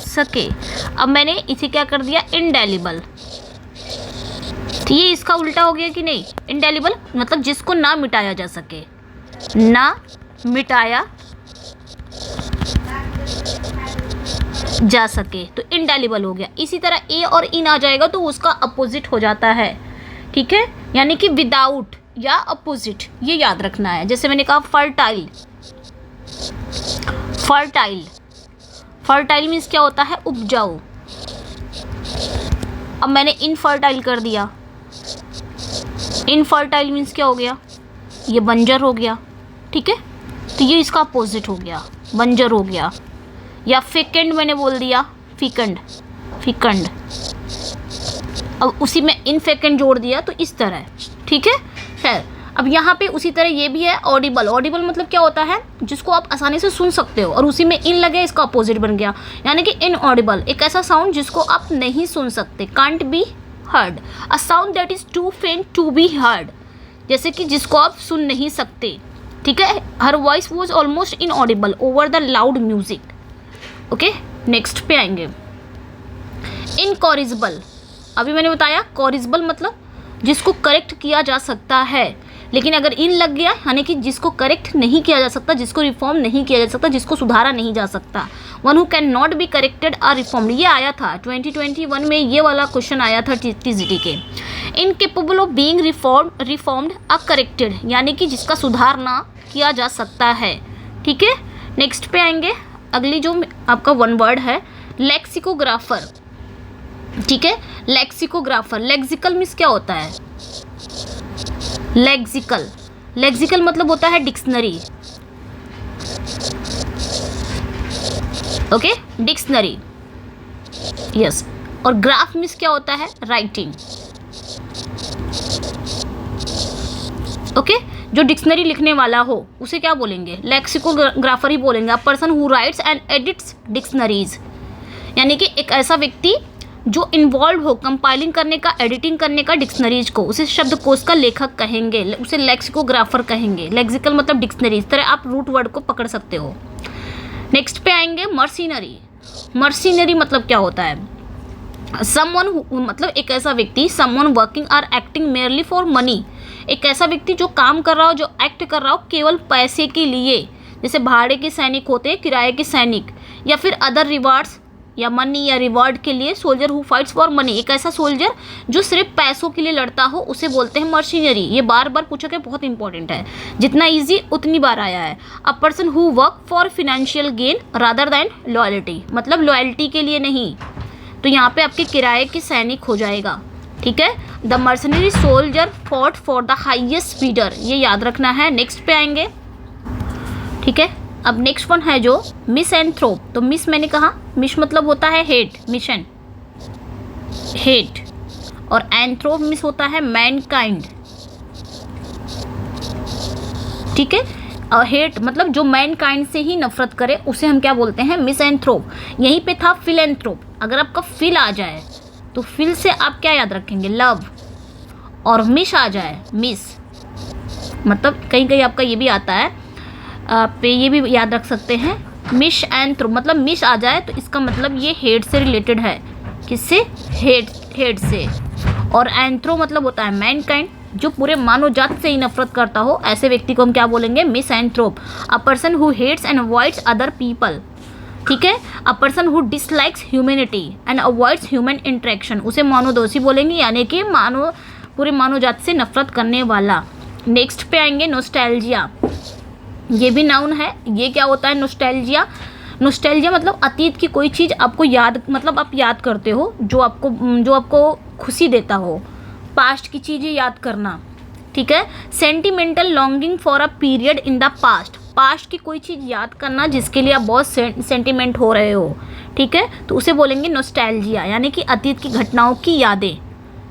सके। अब मैंने इसे क्या कर दिया, इनडेलिबल, तो ये इसका उल्टा हो गया कि नहीं, इनडेलिबल मतलब जिसको ना मिटाया जा सके, ना मिटाया जा सके, तो इनडेलिबल हो गया। इसी तरह ए और इन आ जाएगा तो उसका अपोजिट हो जाता है, ठीक है, यानी कि विदाउट या अपोजिट, ये याद रखना है। जैसे मैंने कहा फर्टाइल, फर्टाइल, फर्टाइल मीन्स क्या होता है, उपजाऊ। अब मैंने इनफर्टाइल कर दिया, इनफर्टाइल मीन्स क्या हो गया, ये बंजर हो गया, ठीक है, तो ये इसका अपोजिट हो गया, बंजर हो गया। या फेकेंड मैंने बोल दिया, फिकंड, फिकंड, अब उसी में इनफेकेंड जोड़ दिया तो इस तरह, ठीक है। खैर, अब यहाँ पे उसी तरह ये भी है ऑडिबल। ऑडिबल मतलब क्या होता है, जिसको आप आसानी से सुन सकते हो, और उसी में इन लगे, इसका अपोजिट बन गया, यानी कि इनऑडिबल, एक ऐसा साउंड जिसको आप नहीं सुन सकते, can't be heard, a sound that is too faint to be heard, जैसे कि जिसको आप सुन नहीं सकते, ठीक है। Her voice was almost inaudible over the loud music, okay. Next पे आएंगे इनकॉरिजिबल। अभी मैंने बताया कॉरिजिबल मतलब जिसको करेक्ट किया जा सकता है, लेकिन अगर इन लग गया यानी कि जिसको करेक्ट नहीं किया जा सकता, जिसको रिफॉर्म नहीं किया जा सकता, जिसको सुधारा नहीं जा सकता, one who can not be corrected or reformed. ये आया था 2021 में, ये वाला क्वेश्चन आया था टीजीटी के। Incapable of being reformed or corrected, यानी कि जिसका सुधार ना किया जा सकता है, ठीक है। नेक्स्ट पे आएंगे, अगली जो आपका वन वर्ड है लेक्सिकोग्राफर, ठीक है। लेक्सिकोग्राफर, लेक्सिकल मीन्स क्या होता है, लेक्सिकल, लेक्सिकल मतलब होता है डिक्शनरी, ओके, डिक्शनरी, यस। और ग्राफ मीन्स क्या होता है, राइटिंग, ओके। जो डिक्शनरी लिखने वाला हो उसे क्या बोलेंगे, लेक्सिकोग्राफर ही बोलेंगे। अ person who rights and edits dictionaries, यानी कि एक ऐसा व्यक्ति जो इन्वॉल्व हो कंपाइलिंग करने का, एडिटिंग करने का डिक्शनरीज को, उसे शब्दकोश का लेखक कहेंगे, उसे लेक्सिकोग्राफर कहेंगे। लेक्सिकल मतलब डिक्शनरी, इस तरह आप रूट वर्ड को पकड़ सकते हो। नेक्स्ट पे आएंगे मर्सिनरी। मर्सिनरी मतलब क्या होता है, समवन मतलब एक ऐसा व्यक्ति, someone working or acting merely for money, एक ऐसा व्यक्ति जो काम कर रहा हो, जो एक्ट कर रहा हो केवल पैसे के लिए, जैसे भाड़े के सैनिक होते हैं, किराए के सैनिक, या फिर अदर रिवार्ड्स या मनी या रिवॉर्ड के लिए। Soldier who fights for money, एक ऐसा सोल्जर जो सिर्फ पैसों के लिए लड़ता हो, उसे बोलते हैं मर्सिनरी। ये बार बार पूछा गया, बहुत इंपॉर्टेंट है, जितना इजी उतनी बार आया है। A person who work for financial gain rather than loyalty, मतलब लॉयल्टी के लिए नहीं, तो यहाँ पे आपके किराए के सैनिक हो जाएगा, ठीक है। The mercenary soldier fought for the highest bidder, ये याद रखना है। नेक्स्ट पे आएंगे, ठीक है। अब नेक्स्ट वन है जो मिसएंथ्रोप। तो मिस मैंने कहा, मिस मतलब होता है हेट, मिशन, हेट, और एंथ्रोप मीन्स होता है मैनकाइंड, ठीक है। और हेट मतलब जो मैनकाइंड से ही नफरत करे उसे हम क्या बोलते हैं, मिसएंथ्रोप। यहीं पे था फिलएंथ्रोप। अगर आपका फिल आ जाए तो फिल से आप क्या याद रखेंगे, लव, और मिस आ जाए, मिस, मतलब कहीं कहीं आपका ये भी आता है, आप ये भी याद रख सकते हैं, मिस एंथ्रोप मतलब मिस आ जाए तो इसका मतलब ये हेट से रिलेटेड है। किससे, हेट से। और एंथ्रो मतलब होता है मैनकाइंड, जो पूरे मानव जात से ही नफरत करता हो, ऐसे व्यक्ति को हम क्या बोलेंगे, misanthrope. A person who hates and avoids other people, ठीक है। A person who dislikes humanity and avoids human interaction, उसे मानवदोषी बोलेंगे, यानी कि पूरे मानव जात से नफरत करने वाला। नेक्स्ट पे आएंगे नॉस्टैल्जिया। ये भी नाउन है। ये क्या होता है, नॉस्टैल्जिया। नॉस्टैल्जिया मतलब अतीत की कोई चीज़ आपको याद, मतलब आप याद करते हो जो आपको खुशी देता हो, पास्ट की चीज़ें याद करना, ठीक है। Sentimental longing for a period in the past, past की कोई चीज़ याद करना जिसके लिए आप बहुत सेंटिमेंट हो रहे हो, ठीक है, तो उसे बोलेंगे नॉस्टैल्जिया, यानी कि अतीत की घटनाओं की यादें,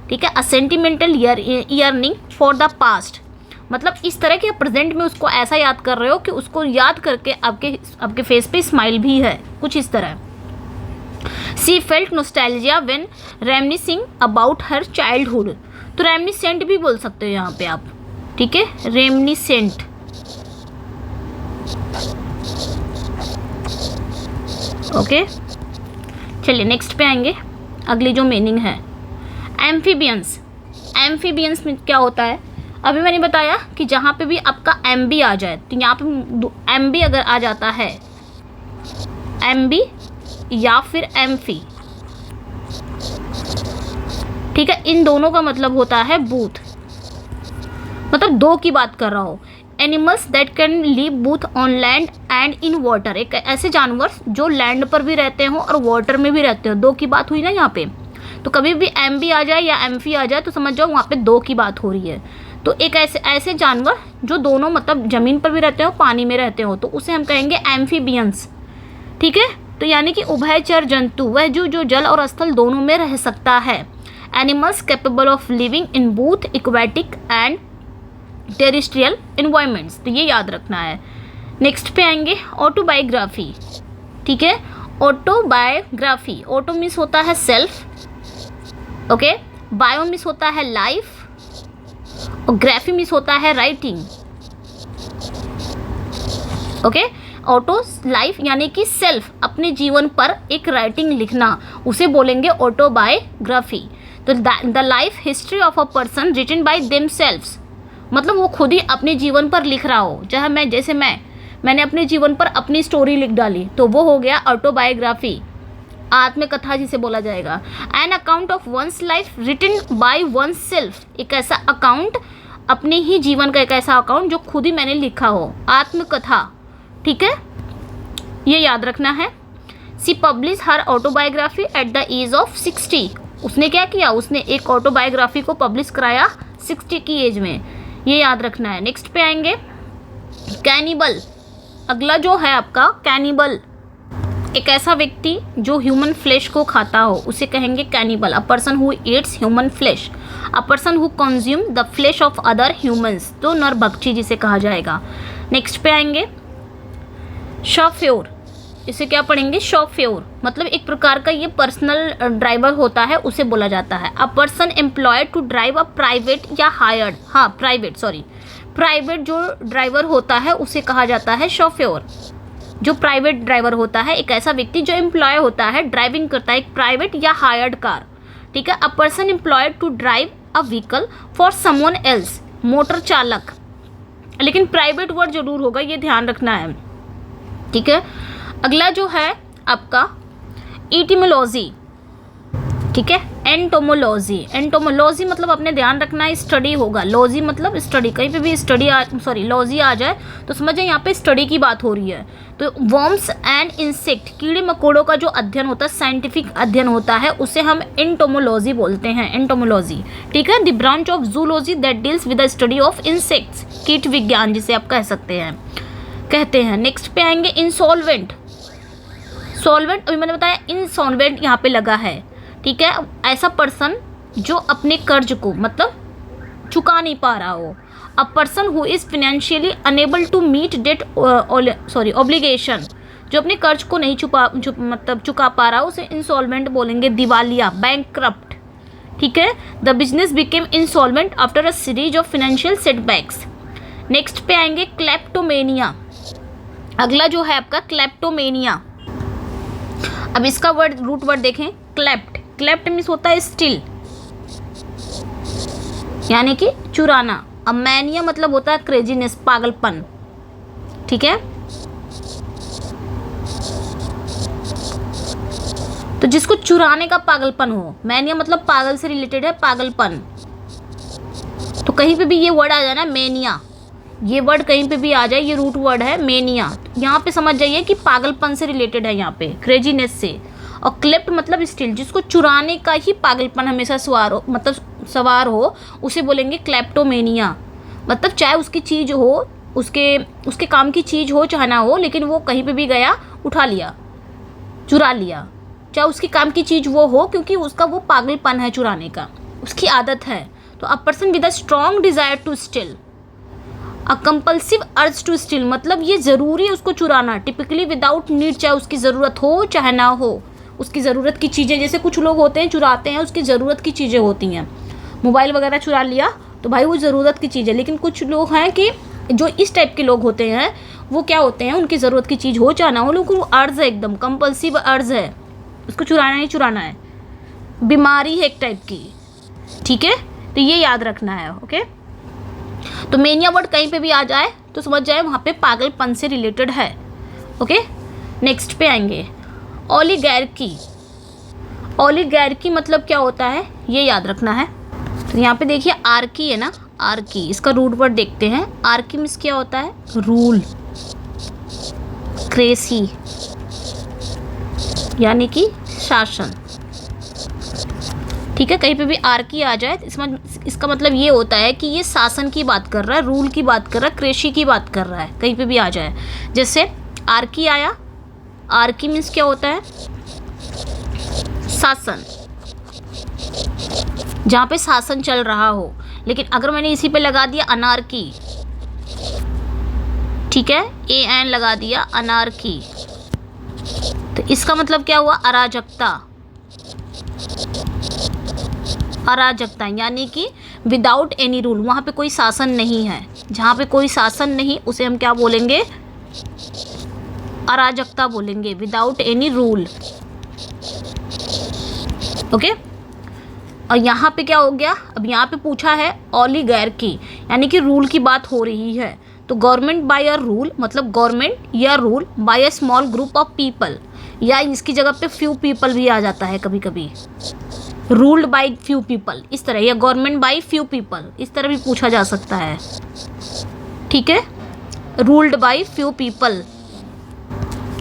ठीक है। अ sentimental yearning for the past, मतलब इस तरह के प्रेजेंट में उसको ऐसा याद कर रहे हो कि उसको याद करके आपके फेस पे स्माइल भी है, कुछ इस तरह। सी felt nostalgia when reminiscing about her childhood, तो रेमिनिसेंट भी बोल सकते हो यहाँ पे आप, ठीक है, रेमिनिसेंट। ओके, चलिए नेक्स्ट पे आएंगे। अगली जो मीनिंग है एम्फीबियंस। एम्फीबियंस में क्या होता है, अभी मैंने बताया कि जहाँ पे भी आपका एम बी आ जाए, तो यहाँ पे एम बी अगर आ जाता है, एम बी या फिर एम्फी, ठीक है, इन दोनों का मतलब होता है बूथ, मतलब दो की बात कर रहा हो। Animals that can live booth on land and in water, एक ऐसे जानवर जो लैंड पर भी रहते हो और वाटर में भी रहते हो, दो की बात हुई ना यहाँ पे। तो कभी भी एम बी आ जाए या एम्फी आ जाए तो समझ जाओ वहाँ पे दो की बात हो रही है। तो एक ऐसे जानवर जो दोनों मतलब ज़मीन पर भी रहते हो, पानी में रहते हो, तो उसे हम कहेंगे एम्फीबियंस, ठीक है। तो यानी कि उभयचर जंतु, वह जो जल और स्थल दोनों में रह सकता है। Animals capable of living in both aquatic and terrestrial environments, तो ये याद रखना है। नेक्स्ट पे आएंगे ऑटोबायोग्राफी, ठीक है। ऑटोबायोग्राफी, ऑटो मीन्स होता है सेल्फ, ओके, बायो मीन्स होता है लाइफ, और ग्राफी मीन्स होता है राइटिंग, ओके। ऑटो लाइफ यानी कि सेल्फ, अपने जीवन पर एक राइटिंग लिखना, उसे बोलेंगे ऑटोबायोग्राफी। तो the life history of a person written by themselves, मतलब वो खुद ही अपने जीवन पर लिख रहा हो। चाहे जैसे मैंने अपने जीवन पर अपनी स्टोरी लिख डाली, तो वो हो गया ऑटोबायोग्राफी, आत्मकथा जिसे बोला जाएगा। An account of one's life written by one's self, एक ऐसा अकाउंट, अपने ही जीवन का एक ऐसा अकाउंट जो खुद ही मैंने लिखा हो, आत्मकथा, ठीक है, ये याद रखना है। She publish her autobiography at the age of 60, उसने क्या किया, उसने एक ऑटोबायोग्राफी को पब्लिश कराया 60 की एज में, ये याद रखना है। नेक्स्ट पे आएंगे कैनिबल। अगला जो है आपका कैनिबल, एक ऐसा व्यक्ति जो ह्यूमन फ्लेश को खाता हो, उसे कहेंगे cannibal. A person who eats human flesh, a person who consume the flesh of other humans, तो नरभक्षी जिसे कहा जाएगा। नेक्स्ट पे आएंगे शॉफेयर, इसे क्या पढ़ेंगे, शॉफेयर, मतलब एक प्रकार का ये पर्सनल ड्राइवर होता है, उसे बोला जाता है। A person employed to drive a private या हायर्ड, हाँ प्राइवेट जो ड्राइवर होता है उसे कहा जाता है शॉफेयर। जो प्राइवेट ड्राइवर होता है, एक ऐसा व्यक्ति जो एम्प्लॉय होता है, ड्राइविंग करता है एक प्राइवेट या हायर्ड कार, ठीक है। A person employed to drive a vehicle for someone else, motor चालक, लेकिन प्राइवेट वर्ड जरूर होगा, ये ध्यान रखना है, ठीक है। अगला जो है आपका इटिमोलॉजी, ठीक है, एंटोमोलॉजी। एंटोमोलॉजी मतलब अपने ध्यान रखना है स्टडी होगा, लॉजी मतलब स्टडी, कहीं पे भी स्टडी लॉजी आ जाए तो समझे यहाँ पे स्टडी की बात हो रही है। तो वर्म्स एंड इंसेक्ट, कीड़े मकोड़ों का जो अध्ययन होता है, साइंटिफिक अध्ययन होता है, उसे हम एंटोमोलॉजी बोलते हैं, एंटोमोलॉजी, ठीक है। The branch of zoology that deals with the study of insects, कीट विज्ञान जिसे आप कहते हैं। नेक्स्ट पे आएंगे इंसॉल्वेंट। सॉल्वेंट अभी मैंने बताया, इनसॉल्वेंट यहाँ पे लगा है, ठीक है। ऐसा पर्सन जो अपने कर्ज को मतलब चुका नहीं पा रहा हो। A person who is financially unable to meet debt obligation, जो अपने कर्ज को नहीं चुका पा रहा उसे इंसॉल्वेंट बोलेंगे, दिवालिया, बैंकक्रप्ट। ठीक है, the business became insolvent after a series of financial setbacks. Next पे आएंगे क्लेप्टोमेनिया। अगला जो है आपका क्लेप्टोमेनिया। अब इसका वर्ड रूट वर्ड देखें, क्लेप्ट। क्लेप्ट मीन्स होता है स्टील, यानी कि चुराना। अब मैनिया मतलब होता है क्रेजीनेस, पागलपन। ठीक है, तो जिसको चुराने का पागलपन हो, मैनिया मतलब पागल से रिलेटेड है, पागलपन। तो कहीं पे भी ये वर्ड आ जाए ना, मेनिया, ये वर्ड कहीं पे भी आ जाए, ये रूट वर्ड है मेनिया, यहाँ पे समझ जाइए कि पागलपन से रिलेटेड है, यहाँ पे क्रेजीनेस से। और क्लेप्ट मतलब स्टील, जिसको चुराने का ही पागलपन हमेशा सवार हो उसे बोलेंगे क्लेप्टोमेनिया। मतलब चाहे उसकी चीज़ हो, उसके काम की चीज़ हो चाहे ना हो, लेकिन वो कहीं पे भी गया, उठा लिया, चुरा लिया। चाहे उसकी काम की चीज़ वो हो, क्योंकि उसका वो पागलपन है चुराने का, उसकी आदत है। तो a person with a strong desire to steal, a compulsive urge to steal, मतलब ये ज़रूरी है उसको चुराना, टिपिकली विदाउट नीड, चाहे उसकी ज़रूरत हो चाहे ना हो। उसकी ज़रूरत की चीज़ें, जैसे कुछ लोग होते हैं चुराते हैं, उसकी ज़रूरत की चीज़ें होती हैं, मोबाइल वगैरह चुरा लिया तो भाई वो ज़रूरत की चीज़ है। लेकिन कुछ लोग हैं कि जो इस टाइप के लोग होते हैं, वो क्या होते हैं, उनकी ज़रूरत की चीज़ हो चाहे ना हो, लेकिन वो अर्ज है, एकदम कंपल्सिव अर्ज है, उसको चुराना ही चुराना है, बीमारी है एक टाइप की। ठीक है, तो ये याद रखना है। ओके, तो मेनिया वर्ड कहीं पे भी आ जाए तो समझ जाए वहाँ पे पागलपन से रिलेटेड है। ओके, नेक्स्ट पे आएंगे ओलिगैर्की। ओलिगैर्की मतलब क्या होता है, ये याद रखना है। तो यहाँ पे देखिए आर्की है ना, आर्की, इसका रूट वर्ड देखते हैं। आर्की मीन्स क्या होता है, रूल, क्रेसी, यानी कि शासन। ठीक है, कहीं पे भी आर्की आ जाए तो इसका मतलब ये होता है कि ये शासन की बात कर रहा है, रूल की बात कर रहा है, क्रेशी की बात कर रहा है, कहीं पे भी आ जाए। जैसे आर्की आया, आर्की मीन्स क्या होता है, शासन, जहाँ पे शासन चल रहा हो। लेकिन अगर मैंने इसी पे लगा दिया अनार्की, ठीक है, AN लगा दिया, अनार्की, तो इसका मतलब क्या हुआ, अराजकता। अराजकता यानी कि विदाउट एनी रूल, वहाँ पे कोई शासन नहीं है। जहाँ पे कोई शासन नहीं उसे हम क्या बोलेंगे, अराजकता बोलेंगे, विदाउट एनी रूल। ओके, और यहाँ पे क्या हो गया, अब यहाँ पे पूछा है ओलिगैर्की, यानी कि रूल की बात हो रही है। तो गवर्नमेंट बाय अ रूल मतलब गवर्नमेंट या rule by a small group of people, या इसकी जगह पे फ्यू पीपल भी आ जाता है कभी कभी, रूल्ड बाय फ्यू पीपल इस तरह, या गवर्नमेंट बाय फ्यू पीपल इस तरह भी पूछा जा सकता है। ठीक है, रूल्ड बाय फ्यू पीपल।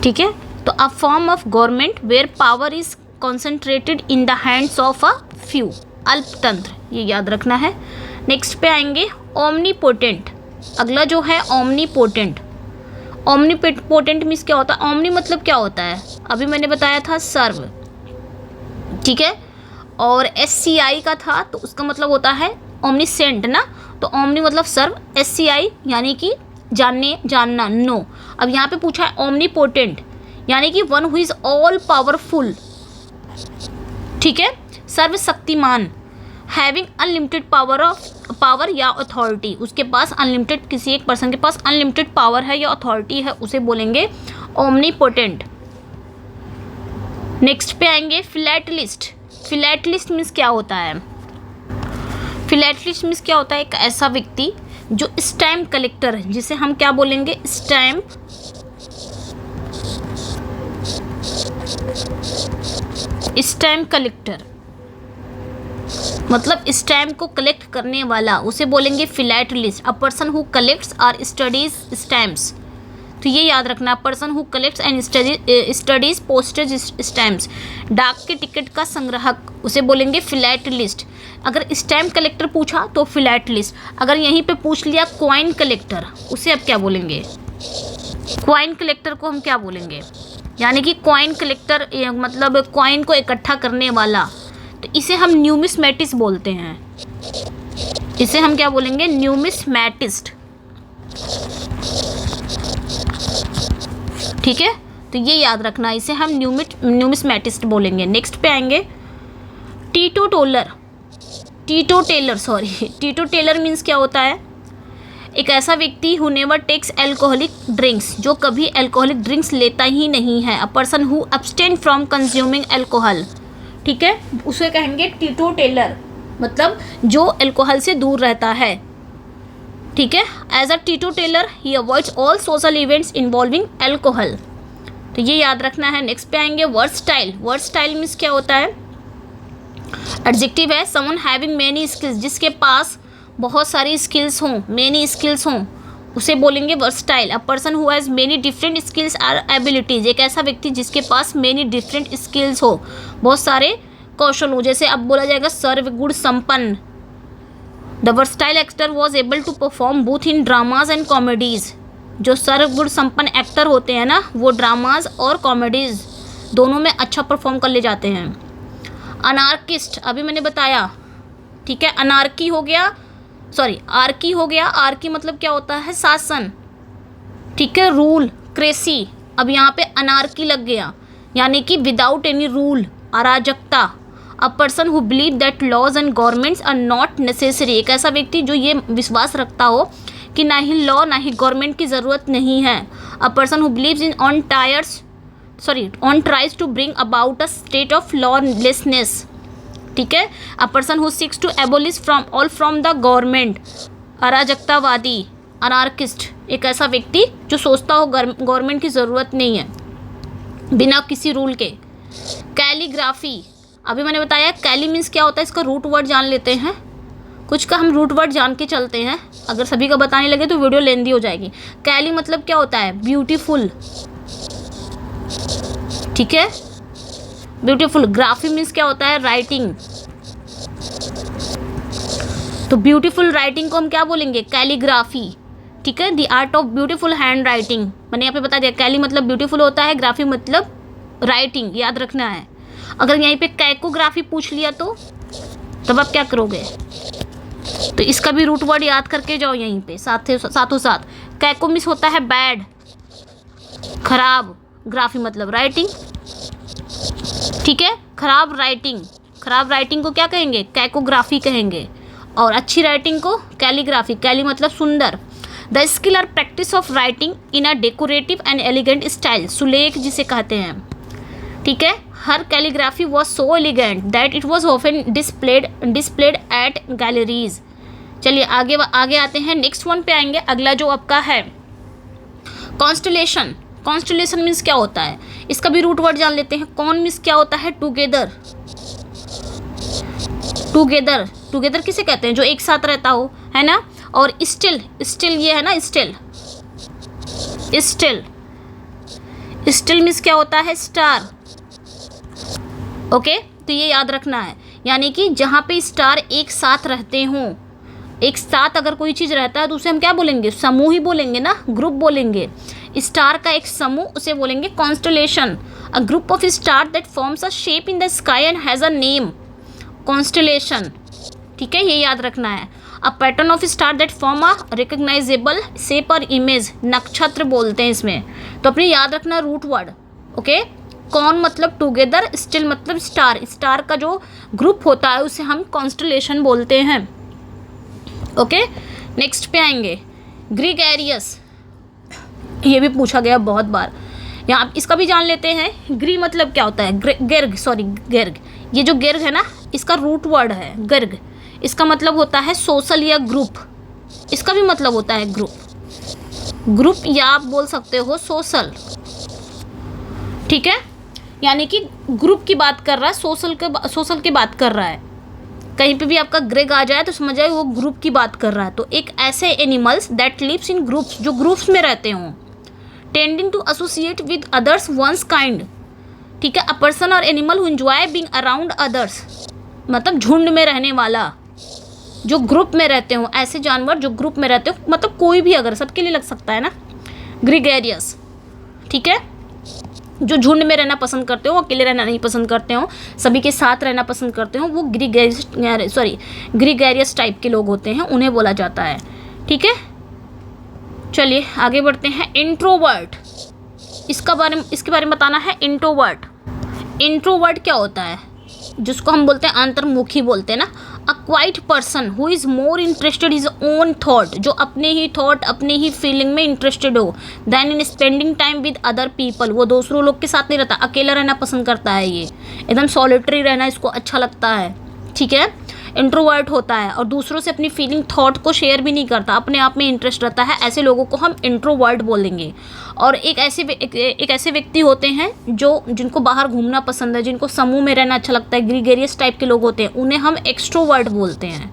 ठीक है, तो a form of government where power is concentrated in the hands of a few, अल्पतंत्र, ये याद रखना है। नेक्स्ट पे आएंगे ओमनीपोटेंट। अगला जो है ओमनीपोटेंट। ओमनीपोटेंट मीन्स क्या होता है, ओमनी मतलब क्या होता है, अभी मैंने बताया था सर्व। ठीक है, और SCI का था तो उसका मतलब होता है ओमनीसेंट ना, तो ओमनी मतलब सर्व, SCI यानी कि जानना, नो। अब यहाँ पे पूछा है ओमनीपोटेंट, यानी कि one who is all powerful. ठीक है, सर्वशक्तिमान, हैविंग अनलिमिटेड पावर या अथॉरिटी, उसके पास अनलिमिटेड, किसी एक पर्सन के पास अनलिमिटेड पावर है या अथॉरिटी है, उसे बोलेंगे ओमनीपोटेंट। नेक्स्ट पे आएंगे फिलैटलिस्ट। फिलैटलिस्ट मीन्स क्या होता है, फिलैटलिस्ट मीन्स क्या होता है, एक ऐसा व्यक्ति जो स्टैम्प कलेक्टर है, जिसे हम क्या बोलेंगे, स्टैम्प कलेक्टर, मतलब स्टैम्प को कलेक्ट करने वाला, उसे बोलेंगे फिलैटलिस्ट। अ पर्सन हु कलेक्ट्स और स्टडीज स्टैम्प्स, तो ये याद रखना, person who collects and studies postage stamps, डाक के टिकट का संग्राहक, उसे बोलेंगे फिलैटलिस्ट। अगर स्टैम्प कलेक्टर पूछा तो फिलैटलिस्ट, अगर यहीं पे पूछ लिया कॉइन कलेक्टर, उसे अब क्या बोलेंगे, कॉइन कलेक्टर को हम क्या बोलेंगे, यानी कि कॉइन कलेक्टर मतलब कॉइन को इकट्ठा करने वाला। तो इसे हम न्यूमिस्मेटिस्ट बोलते हैं। इसे हम क्या बोलेंगे? न्यूमिस्मेटिस्ट। ठीक है, तो ये याद रखना, इसे हम न्यूमिस्मेटिस्ट बोलेंगे। नेक्स्ट पे आएंगे टीटोटेलर। टीटोटेलर मीन्स क्या होता है? एक ऐसा व्यक्ति who never takes alcoholic drinks, जो कभी एल्कोहलिक ड्रिंक्स लेता ही नहीं है। A person who abstain from consuming alcohol. ठीक है, उसे कहेंगे टीटोटेलर, मतलब जो अल्कोहल से दूर रहता है। ठीक है, as a teetotaller he avoids all social events involving alcohol. तो ये याद रखना है। नेक्स्ट पे आएंगे वर्सटाइल। वर्सटाइल मीन्स क्या होता है? एडजेक्टिव है, समवन हैविंग मेनी स्किल्स, जिसके पास बहुत सारी स्किल्स हों, मेनी स्किल्स हों, उसे बोलेंगे versatile. A person who has many different skills और एबिलिटीज, एक ऐसा व्यक्ति जिसके पास मेनी डिफरेंट स्किल्स हो, बहुत सारे कौशल हो। जैसे अब बोला जाएगा सर्वगुण संपन्न। The versatile actor was able to perform both in dramas and comedies. जो सर्वगुण संपन्न एक्टर होते हैं ना, वो ड्रामाज और कॉमेडीज दोनों में अच्छा परफॉर्म कर ले जाते हैं। अनार्किस्ट, अभी मैंने बताया। ठीक है, अनार्की हो गया, सॉरी आर्की हो गया। आर्की मतलब क्या होता है? शासन। ठीक है, रूल, क्रेसी। अब यहाँ पे अनार्की लग गया, यानी कि विदाउट एनी रूल, अराजकता। A person who believe that laws and governments are not necessary, एक ऐसा व्यक्ति जो ये विश्वास रखता हो कि ना ही लॉ ना ही गवर्नमेंट की ज़रूरत नहीं है। A person who believes in or tries to bring about a state of lawlessness. ठीक है, a person who seeks to abolish from the government, अराजकतावादी, अनार्किस्ट, एक ऐसा व्यक्ति जो सोचता हो गवर्नमेंट की ज़रूरत नहीं है बिना किसी रूल के। कैलीग्राफी, अभी मैंने बताया कैली मीन्स क्या होता है, इसका रूट वर्ड जान लेते हैं। कुछ का हम रूट वर्ड जान के चलते हैं, अगर सभी का बताने लगे तो वीडियो लेंदी हो जाएगी। कैली मतलब क्या होता है? ब्यूटीफुल। ठीक है, ब्यूटीफुल। ग्राफी मीन्स क्या होता है? राइटिंग। तो ब्यूटीफुल राइटिंग को हम क्या बोलेंगे? कैलीग्राफी। ठीक है, the art of beautiful hand writing, मैंने यहाँ पे बता दिया। कैली मतलब ब्यूटीफुल होता है, ग्राफी मतलब राइटिंग, याद रखना है। अगर यहीं पे कैकोग्राफी पूछ लिया तो तब आप क्या करोगे? तो इसका भी रूट वर्ड याद करके जाओ यहीं पे साथों साथ। कैको मीन्स होता है बैड, खराब। ग्राफी मतलब राइटिंग। ठीक है, खराब राइटिंग को क्या कहेंगे? कैकोग्राफी कहेंगे। और अच्छी राइटिंग को कैलीग्राफी। कैली मतलब सुंदर। द स्किल और practice of writing in a decorative and elegant style, सुलेख जिसे कहते हैं। ठीक है, her calligraphy was so elegant that it was often displayed at galleries. चलिए आगे आते हैं। नेक्स्ट वन पे आएंगे। अगला जो आपका है कॉन्स्टलेशन। कॉन्स्टलेशन मीन्स क्या होता है? इसका भी रूट वर्ड जान लेते हैं। कॉन मीन्स क्या होता है? टुगेदर। टुगेदर किसे कहते हैं? जो एक साथ रहता हो, है ना। और स्टिल ये है ना, स्टिल मीन्स क्या होता है? स्टार। ओके, तो ये याद रखना है, यानी कि जहाँ पे स्टार एक साथ रहते हों, एक साथ अगर कोई चीज़ रहता है तो उसे हम क्या बोलेंगे? समूह ही बोलेंगे ना, ग्रुप बोलेंगे। स्टार का एक समूह, उसे बोलेंगे constellation. A group of star that forms a shape in the sky and has a name, constellation. ठीक है, ये याद रखना है। A pattern of star that form a recognisable shape और इमेज, नक्षत्र बोलते हैं इसमें। तो अपने याद रखना रूट वर्ड। ओके, कॉन मतलब टुगेदर, स्टिल मतलब स्टार। स्टार का जो ग्रुप होता है उसे हम कॉन्स्टलेशन बोलते हैं। ओके, नेक्स्ट पे आएंगे ग्रीगेरियस। ये भी पूछा गया बहुत बार, यहाँ इसका भी जान लेते हैं। ग्री मतलब क्या होता है? गर्ग। ये जो गर्ग है ना, इसका रूट वर्ड है गर्ग। इसका मतलब होता है सोशल या ग्रुप। इसका भी मतलब होता है ग्रुप या आप बोल सकते हो सोशल। ठीक है, यानी कि ग्रुप की बात कर रहा है, सोशल की बात कर रहा है। कहीं पे भी आपका ग्रेग आ जाए तो समझ जाए वो ग्रुप की बात कर रहा है। तो एक ऐसे animals that lives in groups, जो ग्रुप्स में रहते हों, tending to associate with others one's kind. ठीक है, अ पर्सन और animal who enjoy being around others, मतलब झुंड में रहने वाला, जो ग्रुप में रहते हो, ऐसे जानवर जो ग्रुप में रहते हो, मतलब कोई भी, अगर सबके लिए लग सकता है ना, ग्रीगेरियस। ठीक है, जो झुंड में रहना पसंद करते हो, अकेले रहना नहीं पसंद करते हो, सभी के साथ रहना पसंद करते हो, वो ग्रीगेरियस टाइप के लोग होते हैं, उन्हें बोला जाता है। ठीक है, चलिए आगे बढ़ते हैं। इंट्रोवर्ट, इसके बारे में बताना है। इंट्रोवर्ट क्या होता है, जिसको हम बोलते हैं अंतर्मुखी बोलते हैं ना। A quiet person who is more interested is own thought, जो अपने ही थॉट, अपने ही फीलिंग में इंटरेस्टेड हो, than in spending time with other people, वो दूसरों लोग के साथ नहीं रहता, अकेला रहना पसंद करता है, ये एकदम सॉलिटरी रहना इसको अच्छा लगता है। ठीक है, इंट्रोवर्ट होता है और दूसरों से अपनी फीलिंग थॉट को शेयर भी नहीं करता, अपने आप में इंटरेस्ट रहता है, ऐसे लोगों को हम इंट्रोवर्ट बोलेंगे। और एक ऐसे व्यक्ति होते हैं जिनको बाहर घूमना पसंद है, जिनको समूह में रहना अच्छा लगता है, ग्रीगेरियस टाइप के लोग होते हैं, उन्हें हम एक्सट्रोवर्ट बोलते हैं।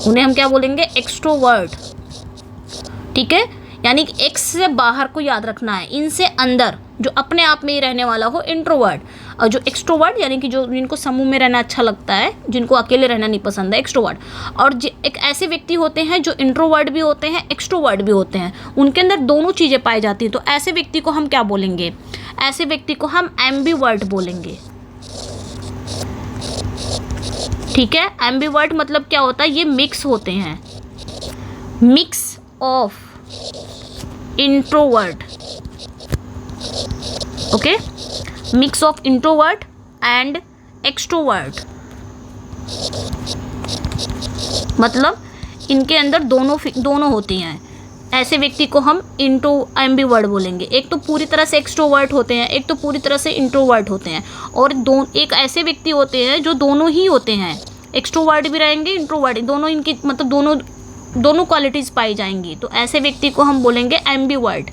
उन्हें हम क्या बोलेंगे? एक्सट्रोवर्ट। ठीक है, यानी कि एक्स से बाहर को याद रखना है, इनसे अंदर जो अपने आप में ही रहने वाला हो इंट्रोवर्ट, और जो एक्सट्रोवर्ट यानी कि जो जिनको समूह में रहना अच्छा लगता है, जिनको अकेले रहना नहीं पसंद है, एक्सट्रोवर्ट। और एक ऐसे व्यक्ति होते हैं जो इंट्रोवर्ट भी होते हैं, एक्सट्रोवर्ट भी होते हैं, उनके अंदर दोनों चीज़ें पाई जाती हैं। तो ऐसे व्यक्ति को हम क्या बोलेंगे? ऐसे व्यक्ति को हम एम्बिवर्ट बोलेंगे। ठीक है, एम्बिवर्ट मतलब क्या होता है? ये मिक्स होते हैं, mix of introvert. Okay, mix of introvert and extrovert, मतलब इनके अंदर दोनों होती हैं। ऐसे व्यक्ति को हम एम्बिवर्ट बोलेंगे। एक तो पूरी तरह से एक्सट्रोवर्ट होते हैं, एक तो पूरी तरह से इंट्रोवर्ट होते हैं। और एक ऐसे व्यक्ति होते हैं जो दोनों ही होते हैं, एक्सट्रोवर्ट भी रहेंगे, इंट्रोवर्ट, दोनों इनकी मतलब दोनों क्वालिटीज़ पाई जाएंगी। तो ऐसे व्यक्ति को हम बोलेंगे एम्बिवर्ट।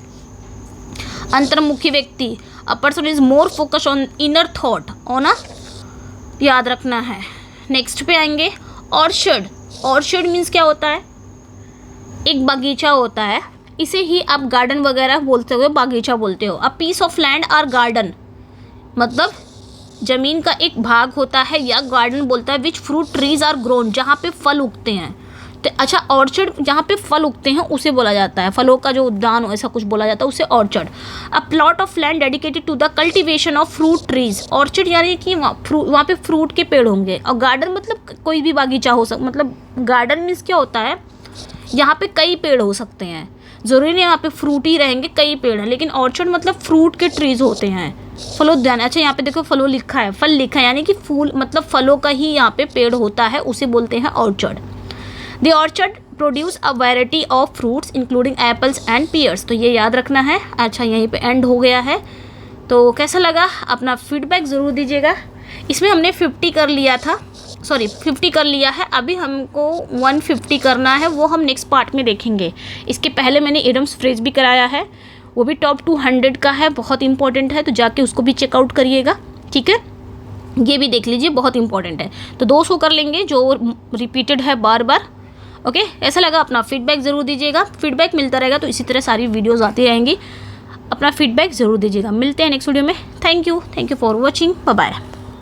अंतर्मुखी व्यक्ति, a person is more focus on inner thought, ना याद रखना है। नेक्स्ट पे आएंगे ऑर्चर्ड। ऑर्चर्ड मीन्स क्या होता है? एक बगीचा होता है, इसे ही आप गार्डन वगैरह बोलते हो, बागीचा बोलते हो। अ पीस ऑफ लैंड और गार्डन, मतलब ज़मीन का एक भाग होता है या गार्डन बोलता है, which fruit trees are grown, जहाँ पे फल उगते हैं। तो अच्छा, ऑर्चर्ड जहाँ पे फल उगते हैं उसे बोला जाता है, फलों का जो उद्यान हो ऐसा कुछ बोला जाता है, उसे orchard. A plot of land dedicated to the cultivation of fruit trees. Orchard यानी कि वहाँ पे फ्रूट के पेड़ होंगे। और गार्डन मतलब कोई भी बागीचा हो सकता, मतलब गार्डन मीन्स क्या होता है? यहाँ पे कई पेड़ हो सकते हैं, ज़रूरी नहीं यहाँ पे फ्रूट ही रहेंगे, कई पेड़ हैं। लेकिन ऑर्चर्ड मतलब फ्रूट के ट्रीज होते हैं, फलोद्यान। अच्छा, यहाँ पे देखो फल लिखा है, यानी कि फूल मतलब फलों का ही यहाँ पे पेड़ होता है, उसे बोलते हैं orchard. The orchard produce a variety of fruits including apples and pears। तो ये याद रखना है। अच्छा, यहीं पे एंड हो गया है। तो कैसा लगा? अपना फीडबैक ज़रूर दीजिएगा। इसमें हमने 50 कर लिया था, 50 कर लिया है। अभी हमको 150 करना है, वो हम नेक्स्ट पार्ट में देखेंगे। इसके पहले मैंने इडियम्स फ्रेज भी कराया है, वो भी टॉप 200 का है, बहुत इंपॉर्टेंट है, तो जाके उसको भी चेकआउट करिएगा। ठीक है, ये भी देख लीजिए, बहुत इंपॉर्टेंट है। तो 200 कर लेंगे जो रिपीटेड है बार बार। ओके, ऐसा लगा? अपना फीडबैक ज़रूर दीजिएगा। फीडबैक मिलता रहेगा तो इसी तरह सारी वीडियोज़ आती रहेंगी। अपना फीडबैक ज़रूर दीजिएगा। मिलते हैं नेक्स्ट वीडियो में। Thank you for watching. Bye bye.